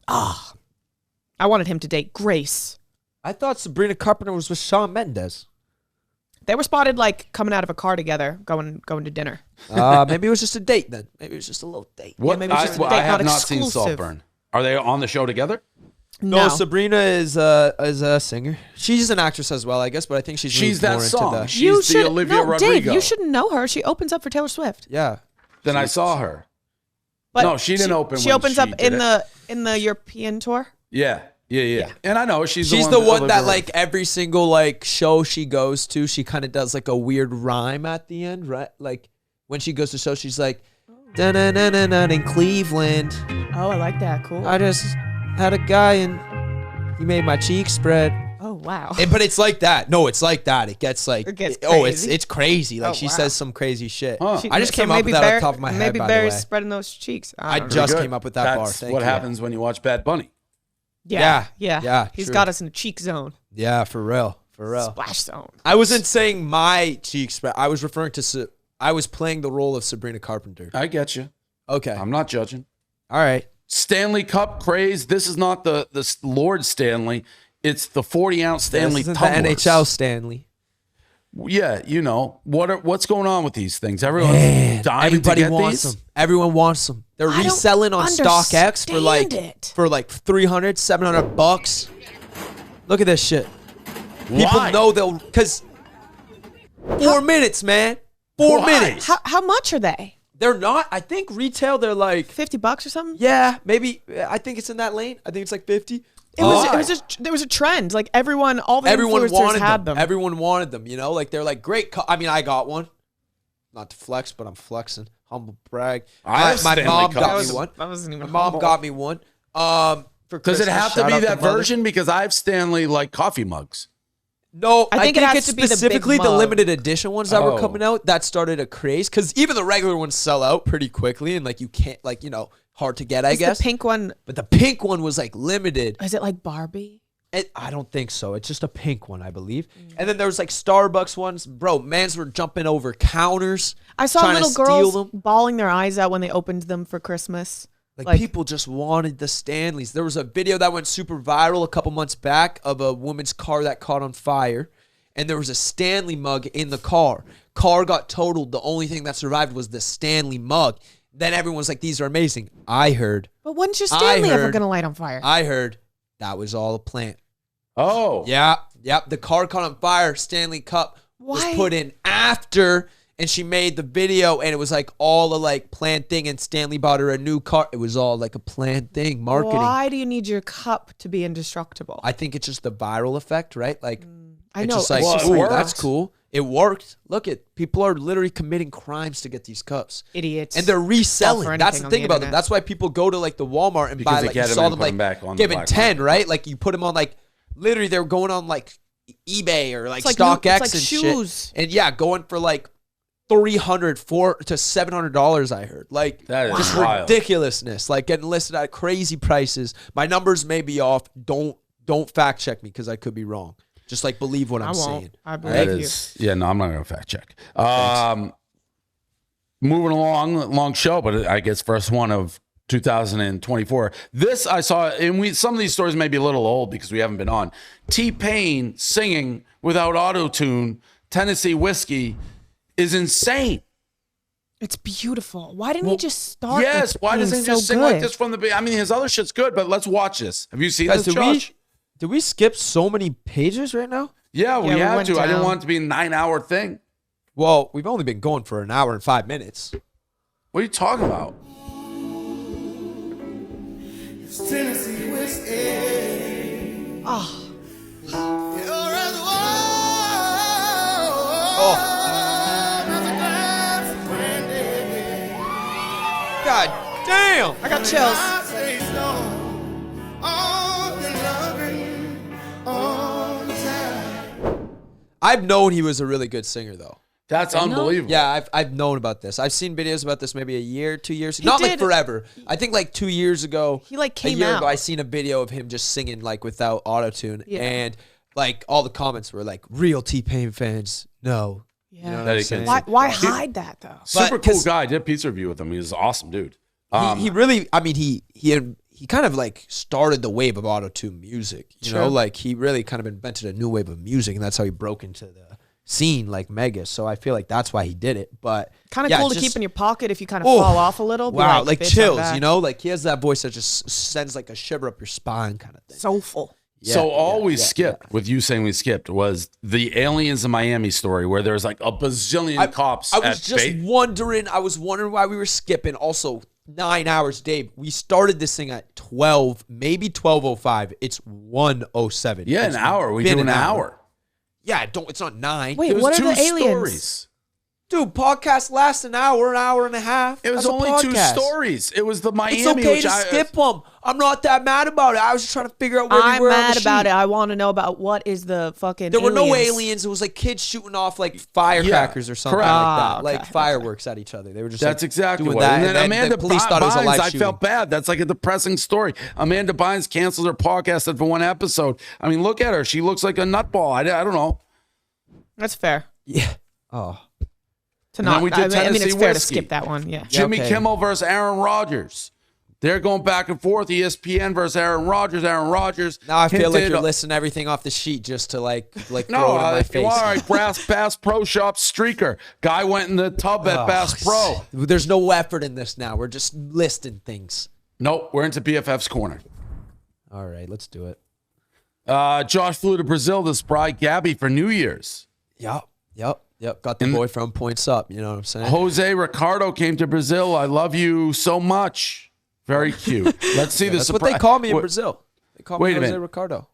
I wanted him to date Grace. I thought Sabrina Carpenter was with Shawn Mendes. They were spotted like coming out of a car together, going to dinner. Maybe it was just a date then. Maybe it was just a little date. What? maybe it's I, just a well, date, I have not not seen exclusive. Saltburn. Are they on the show together? No, Sabrina is a singer. She's an actress as well, I guess, but I think she's moved that more song. into the. She's the Olivia no, Rodrigo. Dave, you should know her. She opens up for Taylor Swift. Yeah. Then I saw her. But No, she didn't open She when opens she up did in it. the European tour. Yeah. And I know she's She's the one Olivia that like every single like show she goes to, she kind of does like a weird rhyme at the end, right? Like when she goes to show, she's like, "Da na na na na in Cleveland. Oh, I like that. Cool. I just had a guy and he made my cheeks spread." Oh wow. But it's like that. No, it's like that. It gets like gets it's crazy. crazy. Like Oh, she wow. says some crazy shit. Huh. I just came up with that off the top of my head. Maybe by the Barry's way. spreading those cheeks. I don't know. just Good. came up with that bar. That's Thank what you. happens when you watch Bad Bunny. Yeah. true. He's got us in the cheek zone. Yeah, for real. Splash zone. I wasn't saying my cheeks, but I was referring to. I was playing the role of Sabrina Carpenter. I get you. Okay. I'm not judging. All right. Stanley Cup craze. This is not the Lord Stanley. It's the 40-ounce Stanley This isn't tumblers. the NHL Stanley. Yeah, what's going on with these things? Everyone's dying Everybody to get wants these. them. Everyone wants them. They're I don't reselling on StockX for like $300, $700. Look at this shit. People Why? know they'll because 4 minutes, man. 4 Why? minutes. How much are they? They're not. I think retail. They're like $50 or something? yeah, maybe. I think it's in that lane. I think it's like 50. There was a trend. Like all the Everyone influencers wanted had them. Everyone wanted them. Like they're like great. I mean, I got one. Not to flex, but I'm flexing. Humble brag. I have My Stanley mom Cups. got me one. That wasn't even My mom humble. got me one. For Does it Christmas. have to Shout be out that mother. version? Because I have Stanley like coffee mugs. No, I think it has it's to be the big specifically the mug. limited edition ones that were Oh. coming out that started a craze. Because even the regular ones sell out pretty quickly, and like you can't hard to get. I Is guess the pink one, but the pink one was like limited. is it like Barbie? I don't think so. It's just a pink one, I believe. And then there was like Starbucks ones. Bro, mans were jumping over counters. I saw trying to little steal girls them. bawling their eyes out when they opened them for Christmas. Like people just wanted the Stanleys. There was a video that went super viral a couple months back of a woman's car that caught on fire. And there was a Stanley mug in the car. Car got totaled. The only thing that survived was the Stanley mug. Then everyone's like, these are amazing. I heard. But when's your Stanley ever heard- going to light on fire? I heard that was all a plant. Oh. Yeah. Yep. The car caught on fire. Stanley Cup was Why? put in after. And she made the video, and it was like all a like planned thing. And Stanley bought her a new car. It was all like a planned thing, marketing. Why do you need your cup to be indestructible? I think it's just the viral effect, right? Like, I it's know. just like, Well, it ooh, worked. that's cool. It worked. Look at people are literally committing crimes to get these cups, Idiots. and they're reselling. for That's anything the on thing the about them. internet. That's why people go to like the Walmart and Because buy they like get you them saw and them put them like back on the giving black 10, market. right? Like you put them on like literally they were going on like eBay or like It's like StockX it's like and shoes. shit, and yeah, going for like $300 to $700. I heard like That is just wild. ridiculousness, like getting listed at crazy prices. My numbers may be off. Don't fact check me because I could be wrong. Just like believe what I I'm won't. saying. I That believe you. is, yeah, no, I'm not going to fact check. Moving along, long show, but I guess first one of 2024. This I saw, and some of these stories may be a little old because we haven't been on. T-Pain singing without auto-tune, Tennessee Whiskey, is insane. It's beautiful. Why didn't he just start? Yes, with why being doesn't he so just sing like good? this from the beginning? I mean, his other shit's good, but let's watch this. Have you seen Guys, this, did Josh? we skip so many pages right now? Yeah, we we had went to. I didn't down. want it to be a 9-hour thing. Well, we've only been going for an hour and 5 minutes. What are you talking about? Tennessee whiskey. Oh. God damn! I got chills. I've known he was a really good singer, though. That's unbelievable. Yeah, I've known about this. I've seen videos about this maybe a year, 2 years. Not like forever. I think like 2 years ago. He like came a year out. ago. I seen a video of him just singing like without auto-tune. Yeah. And like all the comments were like, real T-Pain fans, no. Yeah. You know what I'm saying? Why hide that though? Super cool guy. I did a pizza review with him. He was an awesome dude. He really, I mean, he kind of like started the wave of auto-tune music. You know, like he really kind of invented a new wave of music, and that's how he broke into the scene like mega. So I feel like that's why he did it. But kind of cool to keep in your pocket if you kind of fall off a little. Wow, like chills, I'm you know? Like he has that voice that just sends like a shiver up your spine kind of thing. Soulful. Yeah, so all we skipped with you saying we skipped was the aliens in Miami story where there's like a bazillion cops. I was just wondering. I was wondering why we were skipping. Also, 9 hours, Dave. We started this thing at 12, maybe 12:05. It's 1:07. Yeah, It's an hour. We been do an hour. Yeah, it's not 9. Wait, It was what are two the aliens? stories. Dude, podcast lasts an hour and a half. It was That's a only two podcast. stories. It was the Miami. It's okay which to skip them. I'm not that mad about it. I was just trying to figure out where we I'm were on mad the about sheet. it. I want to know about what is the fucking. There were no aliens. It was like kids shooting off like firecrackers or something like that, like fireworks at each other. They were just That's like, exactly doing what. that. And then Amanda the police thought it was a Bynes, live I shooting. felt bad. That's like a depressing story. Amanda Bynes canceled her podcast for one episode. I mean, look at her. She looks like a nutball. I don't know. That's fair. Yeah. Oh. To And then not. we did I mean, it's Tennessee fair to whiskey. skip that one. Yeah. Jimmy Kimmel versus Aaron Rodgers. They're going back and forth. ESPN versus Aaron Rodgers. Aaron Rodgers. Now I feel like hinted- you're listing everything off the sheet just to like No, throw it in my face. all right. Bass Pro Shop streaker. Guy went in the tub at Bass Pro. There's no effort in this now. We're just listing things. Nope, we're into BFFs Corner. All right, let's do it. Josh flew to Brazil this bride Gabi for New Year's. Yep. Got the boyfriend points up. You know what I'm saying? Jose Ricardo came to Brazil. I love you so much. Very cute. Let's see the That's surprise. what they call me in Brazil. They call me Wait a Jose minute. Ricardo.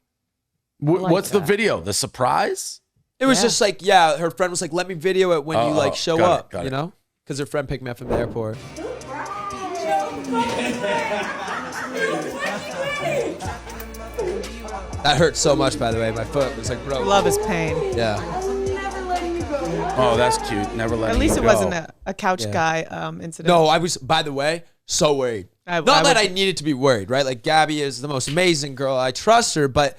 What's the video? The surprise? It was just like, yeah, her friend was like, let me video it when you like show got it, up, got you it. know? Because her friend picked me up from the airport. That hurt so much, by the way. My foot was like, bro. Love is pain. Yeah. Oh, that's cute. Never let At least you it go. wasn't a couch guy incident. No, I was, by the way, so worried. Not that I needed to be worried, right? Like, Gabi is the most amazing girl. I trust her, but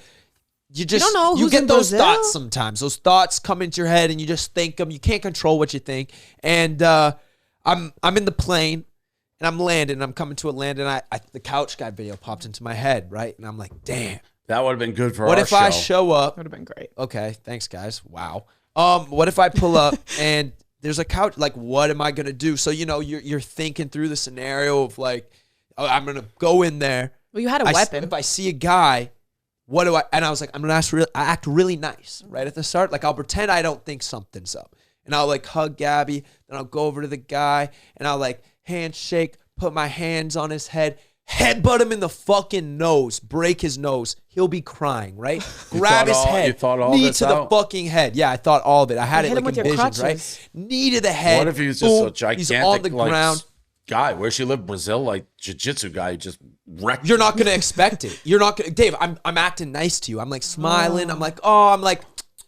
you just, don't know you who's get in those Brazil. thoughts sometimes. Those thoughts come into your head and you just think them. You can't control what you think. And I'm in the plane and I'm landing. I'm coming to a land and the couch guy video popped into my head, right? And I'm like, damn. That would have been good for What our if I show. show up? Would have been great. Okay, thanks guys. Wow. What if I pull up and there's a couch? Like, what am I gonna do? So you know, you're thinking through the scenario of like, oh, I'm gonna go in there. Well, you had a weapon. If I see a guy, what do I? And I was like, I'm gonna act really nice right at the start. Like I'll pretend I don't think something's up, and I'll like hug Gabi. Then I'll go over to the guy and I'll like handshake, put my hands on his head. Headbutt him in the fucking nose, break his nose. He'll be crying, right? Grab his head, you thought all knee this to the out? fucking head. Yeah, I thought all of it. I had You it hit him like with your envisioned, right? crutches. Knee to the head. What if he was just boom, a gigantic he's on the like, ground. guy? Where she lived, Brazil, like jiu-jitsu guy, just wrecked. You're not gonna expect it. You're not gonna, Dave. I'm acting nice to you. I'm like smiling. I'm like, I'm like,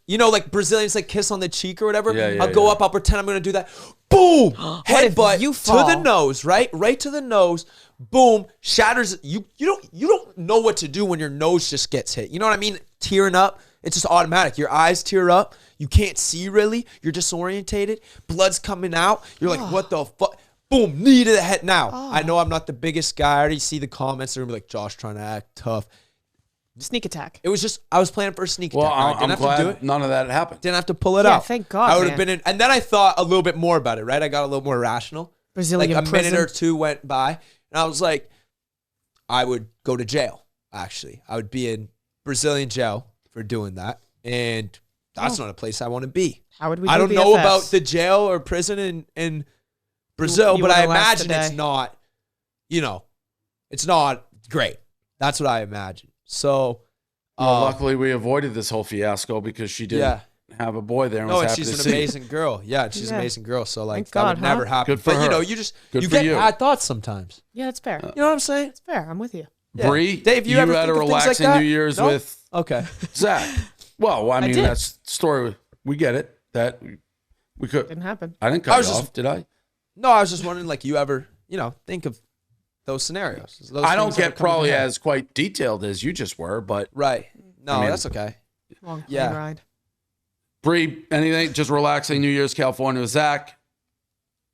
you know, like Brazilians like kiss on the cheek or whatever. Yeah, I'll go up. I'll pretend I'm gonna do that. Boom, if headbutt you to fall? the nose, right to the nose. Boom, shatters. You don't know what to do when your nose just gets hit. You know what I mean? Tearing up. It's just automatic. Your eyes tear up. You can't see really. You're disorientated. Blood's coming out. You're like, what the fuck? Boom, knee to the head. Now, I know I'm not the biggest guy. I already see the comments. They're gonna be like, Josh trying to act tough. Sneak attack. It was just, I was planning for a sneak Well, attack. I I'm didn't have to do glad it. none of that happened. Didn't have to pull it Yeah, out. thank God, I would have man. been in, and then I thought a little bit more about it, right? I got a little more rational. Brazilian like a prison. minute or two went by, and I was like, I would go to jail, actually. I would be in Brazilian jail for doing that, and that's not a place I want to be. How would we? I do don't know BFFs? about the jail or prison in Brazil, You but I wouldn't last imagine a it's day. not, it's not great. That's what I imagine. So, luckily we avoided this whole fiasco because she didn't have a boy there. And no, was and happy she's to an see. amazing girl. Yeah, she's an amazing girl. So like Thank that God, would never happen. Good for but you her. know, Good you for get you. bad thoughts sometimes. Yeah, that's fair. You know what I'm saying? It's fair. I'm with you. Yeah. Bree, Dave, you you ever had a think of things like relaxing that? New Year's No? with Okay. Zach. Well, I mean, did. that's the story. We get it. That we could. Didn't happen. I didn't cut you off, did I? No, I was just wondering, like, you ever, think of those scenarios. Those I don't things that get are coming probably to head. as quite detailed as you just were, but Right. No, I mean, that's okay. Long plane Yeah. ride. Bree, anything? Just relaxing New Year's, California with Zach.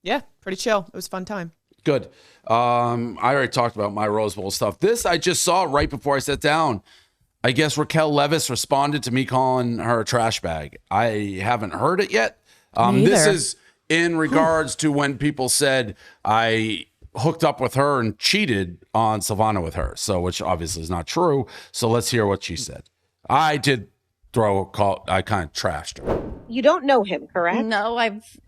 Yeah, pretty chill. It was a fun time. Good. I already talked about my Rose Bowl stuff. This I just saw right before I sat down. I guess Raquel Leviss responded to me calling her a trash bag. I haven't heard it yet. This is in regards to when people said I hooked up with her and cheated on Silvana with her. So, which obviously is not true. So let's hear what she said. I did throw a call. I kind of trashed her. You don't know him, correct? No,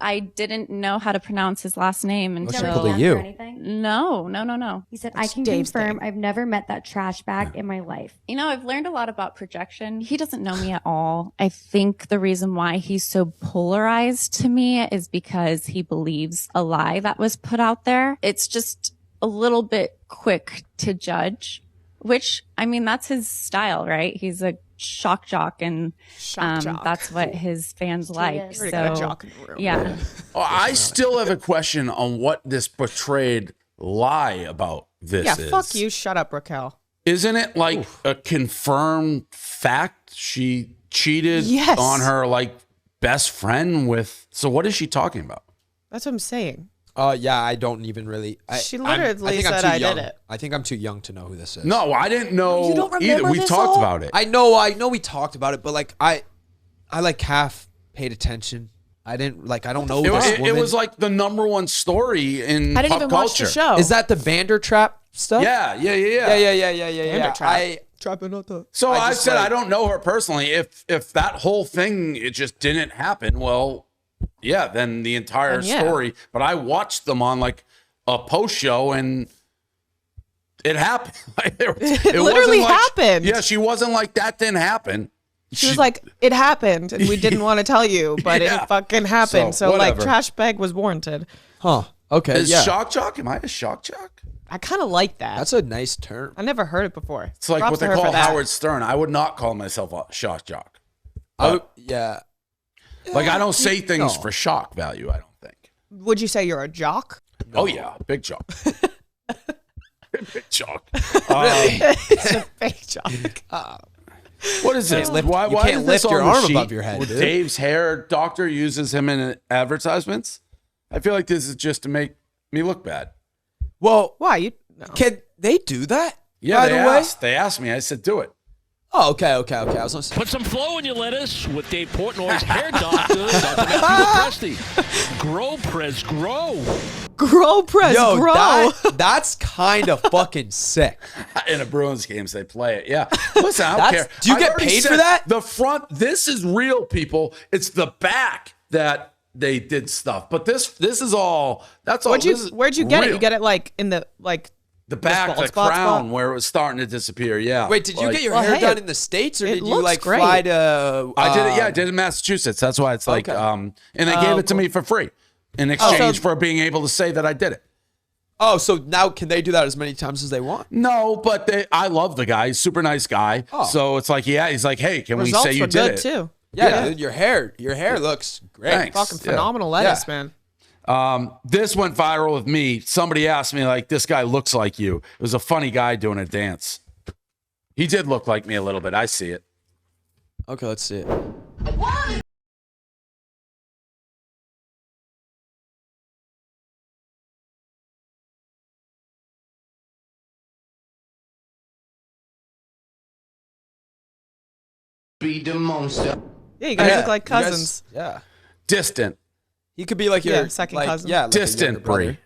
I didn't know how to pronounce his last name until. What's you? No. He said, That's I can Dave's confirm thing. I've never met that trash bag in my life. You know, I've learned a lot about projection. He doesn't know me at all. I think the reason why he's so polarized to me is because he believes a lie that was put out there. It's just a little bit quick to judge, which, I mean, that's his style, right? He's a shock jock, and that's what his fans like. Already got a jock in the room. Yeah. I still have a question on what this portrayed lie about this Yeah, is. fuck you. Shut up, Raquel. Isn't it like a confirmed fact she cheated Yes. on her like best friend with? So what is she talking about? That's what I'm saying. Yeah, I don't even really. She literally I'm said too I young. did it. I think I'm too young to know who this is. No, I didn't know You don't either. remember We this talked all? about it. I know we talked about it, but like I like half paid attention. I didn't like. I don't know this It woman. was like the number one story in I didn't pop even culture. watch the show. Is that the Vandertrap stuff? Yeah. Yeah. Trapping out the. So I just, said like- I don't know her personally. If that whole thing it just didn't happen, well, yeah, then the entire Then yeah. story. But I watched them on like a post show and it happened. it literally wasn't like- happened. Yeah, she wasn't like that didn't happen. She was like, it happened, and we didn't want to tell you, but Yeah. it fucking happened. So, So like, whatever. trash bag was warranted. Huh. Okay. Is yeah. shock jock? Am I a shock jock? I kind of like that. That's a nice term. I never heard it before. It's like Props what to they her call for that. Howard Stern. I would not call myself a shock jock. Yeah. Like I don't say things no. for shock value. I don't think. Would you say you're a jock? Oh yeah, big jock. Big jock. It's a fake jock. What is this? lift- why you why can't is this lift your on the arm sheet above your head, with dude. Dave's hair doctor uses him in advertisements? I feel like this is just to make me look bad. Well, Why you? No. can they do that? Yeah, By they the way? asked. They asked me. I said, do it. Oh, okay. I was gonna say. Put some flow in your lettuce with Dave Portnoy's hair doctor, Dr. Matthew Presti. Grow, Press, grow. Grow, press, Yo, grow. that's kind of fucking sick. In a Bruins games, they play it. Yeah. Listen, I don't care. Do you I've get already paid for said that? The front, this is real, people. It's the back that they did stuff. But this is all, that's all. Where'd you get it? real. You get it like in the The back, bald the spot crown, where it was starting to disappear. Yeah. Wait, did you Like- get your Well, hair hey, done in the States, or it did you looks like great. fly to? I did it. Yeah, I did it in Massachusetts. That's why it's like, Okay. and they gave it to me for free in exchange for being able to say that I did it. Oh, so now can they do that as many times as they want? No, but I love the guy. He's a super nice guy. Oh. So it's like, yeah, he's like, hey, can results we say you were did good it? too. Yeah, dude, your hair looks great. Thanks. Fucking Yeah. phenomenal lettuce, man. This went viral with me. Somebody asked me, like, this guy looks like you. It was a funny guy doing a dance. He did look like me a little bit. I see it. Okay, let's see it. Yeah, you guys look like you guys- cousins. yeah. Distant. He could be like your second like, cousin. Yeah, like a younger Distant, brother. Bri.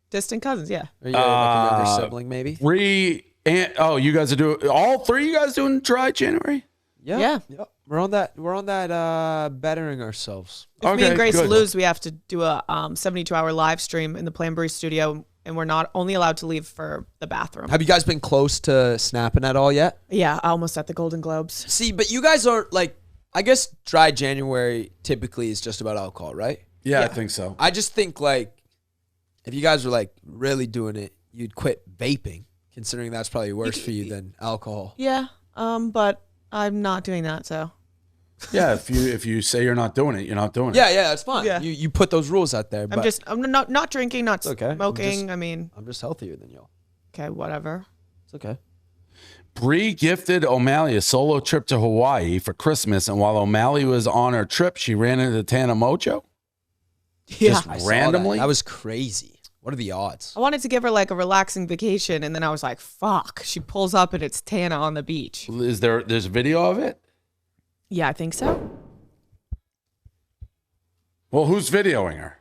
Distant cousins, yeah. Or you're like a younger sibling, maybe. You guys are doing, all three of you guys doing dry January? Yeah. Yep. We're on that bettering ourselves. If me and Grace good. lose, we have to do a 72-hour live stream in the Plan Bri studio, and we're not only allowed to leave for the bathroom. Have you guys been close to snapping at all yet? Yeah, almost at the Golden Globes. See, but you guys aren't like, I guess dry January typically is just about alcohol, right? Yeah, I think so. I just think like, if you guys were like really doing it, you'd quit vaping, considering that's probably worse for you than alcohol. Yeah, but I'm not doing that, so. Yeah, if you say you're not doing it, you're not doing it. Yeah, that's fine. Yeah. You put those rules out there. But I'm not drinking, not okay. smoking. I'm just healthier than y'all. Okay, whatever. It's okay. Bri gifted O'Malley a solo trip to Hawaii for Christmas, and while O'Malley was on her trip, she ran into Tana Mojo. Yeah. Just I saw randomly. That was crazy. What are the odds? I wanted to give her like a relaxing vacation, and then I was like, fuck. She pulls up and it's Tana on the beach. There's a video of it? Yeah, I think so. Well, who's videoing her?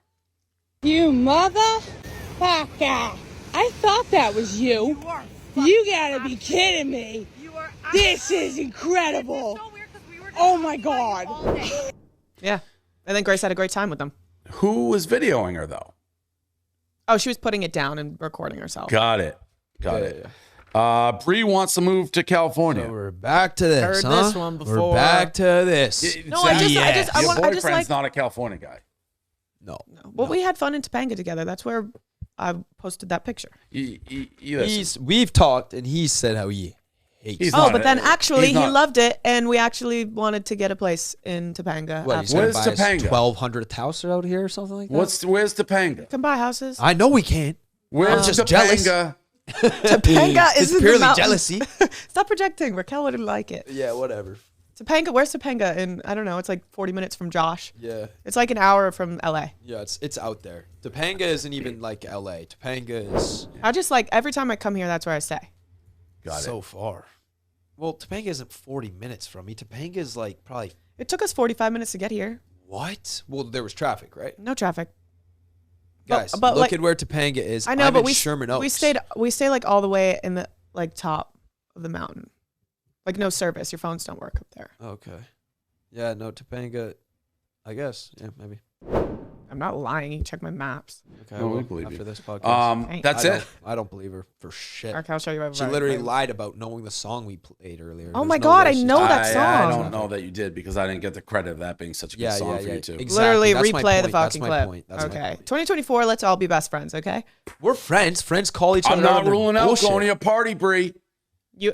You motherfucker. I thought that was you. You gotta be kidding me. This is incredible. Oh my God. Yeah. And then Grace had a great time with them. Who was videoing her, though? Oh, she was putting it down and recording herself. Got it. Bri wants to move to California. So we're back to this. Heard this one before. We're back to this. No, I just Your boyfriend's like. not a California guy. No. Well, we had fun in Topanga together. That's where I posted that picture. We've talked, and he said how he hates. But then actually he loved it, and we actually wanted to get a place in Topanga. What, he's gonna buy his 1,200th house out here or something like that? Where's Topanga? You can buy houses. I know we can't. Where's I'm just Topanga? jealous. Topanga is It's in purely the mountains. jealousy. Stop projecting. Raquel wouldn't like it. Yeah, whatever. Topanga, where's Topanga? And I don't know. It's like 40 minutes from Josh. Yeah. It's like an hour from LA. Yeah, it's out there. Topanga isn't even like LA. Topanga is I just like every time I come here, that's where I stay. so far. Well, Topanga isn't 40 minutes from me. Topanga is like probably. It took us 45 minutes to get here. What? Well, there was traffic, right? No traffic. Guys, but look like, at where Topanga is. I know, I'm but in Sherman Oaks. we stay like all the way in the like top of the mountain. Like no service. Your phones don't work up there. Okay. Yeah, no, Topanga, I guess. Yeah, maybe. I'm not lying. You can check my maps. Okay, No, we well, believe after you. this podcast. That's it. I don't believe her for shit. Okay, I'll show you. She literally lied about knowing the song we played earlier. Oh There's my no God, way I she's- know that song. I don't know that you did because I didn't get the credit of that being such a good song for you too. Exactly. Literally That's my replay the point. That's fucking my clip. point. That's my Okay. point. 2024, let's all be best friends, okay? We're friends. Friends call each other I'm out not on their ruling out bullshit. going to a party, Bri.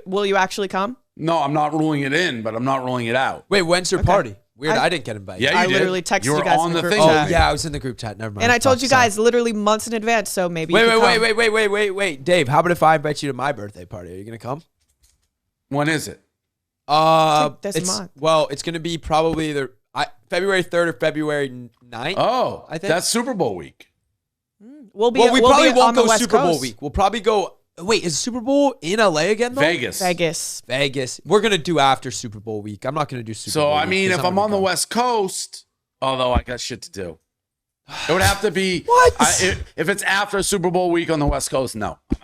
Will you actually come? No, I'm not ruling it in, but I'm not ruling it out. Wait, when's your party? Weird, I didn't get invited. Yeah, you I did. literally texted You were you guys on in the the group thing. chat. Oh, yeah, I was in the group chat. Never mind. And I told Fuck, you sorry. guys literally months in advance, so maybe you could come. Wait. Dave, how about if I invite you to my birthday party? Are you going to come? When is it? This month. Well, it's going to be probably either February 3rd or February 9th. Oh, I think. that's Super Bowl week. We'll be. Well, we probably on won't the go West Super Bowl Coast. week. We'll probably go. Wait, is Super Bowl in LA again, though? Vegas. Vegas. We're going to do after Super Bowl week. I'm not going to do Super So, Bowl I week mean, 'cause if I'm on the gonna West Coast, although I got shit to do, it would have to be. What? If it's after Super Bowl week on the West Coast, no. go.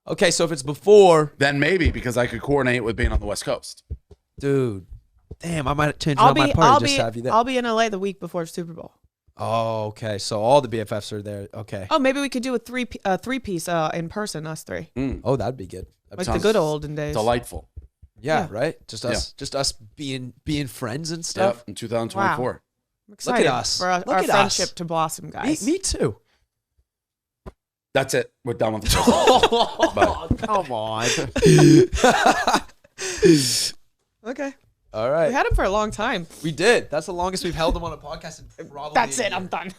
Okay, so if it's before. Then maybe because I could coordinate with being on the West Coast. Dude. Damn, I might change around my party just to have you there. I'll be in LA the week before Super Bowl. Oh, okay. So all the BFFs are there. Okay. Oh, maybe we could do a three piece in person, us three. Oh, that'd be good. Like the good olden days. Delightful. Yeah, right? Just us being friends and stuff. Yep, in 2024. Wow. I'm excited Look at us. for our Look at friendship us. to blossom, guys. Me too. That's it. We're done with the show. Come on. Okay. All right. We had him for a long time. We did. That's the longest we've held him on a podcast in probably That's a it. year. I'm done.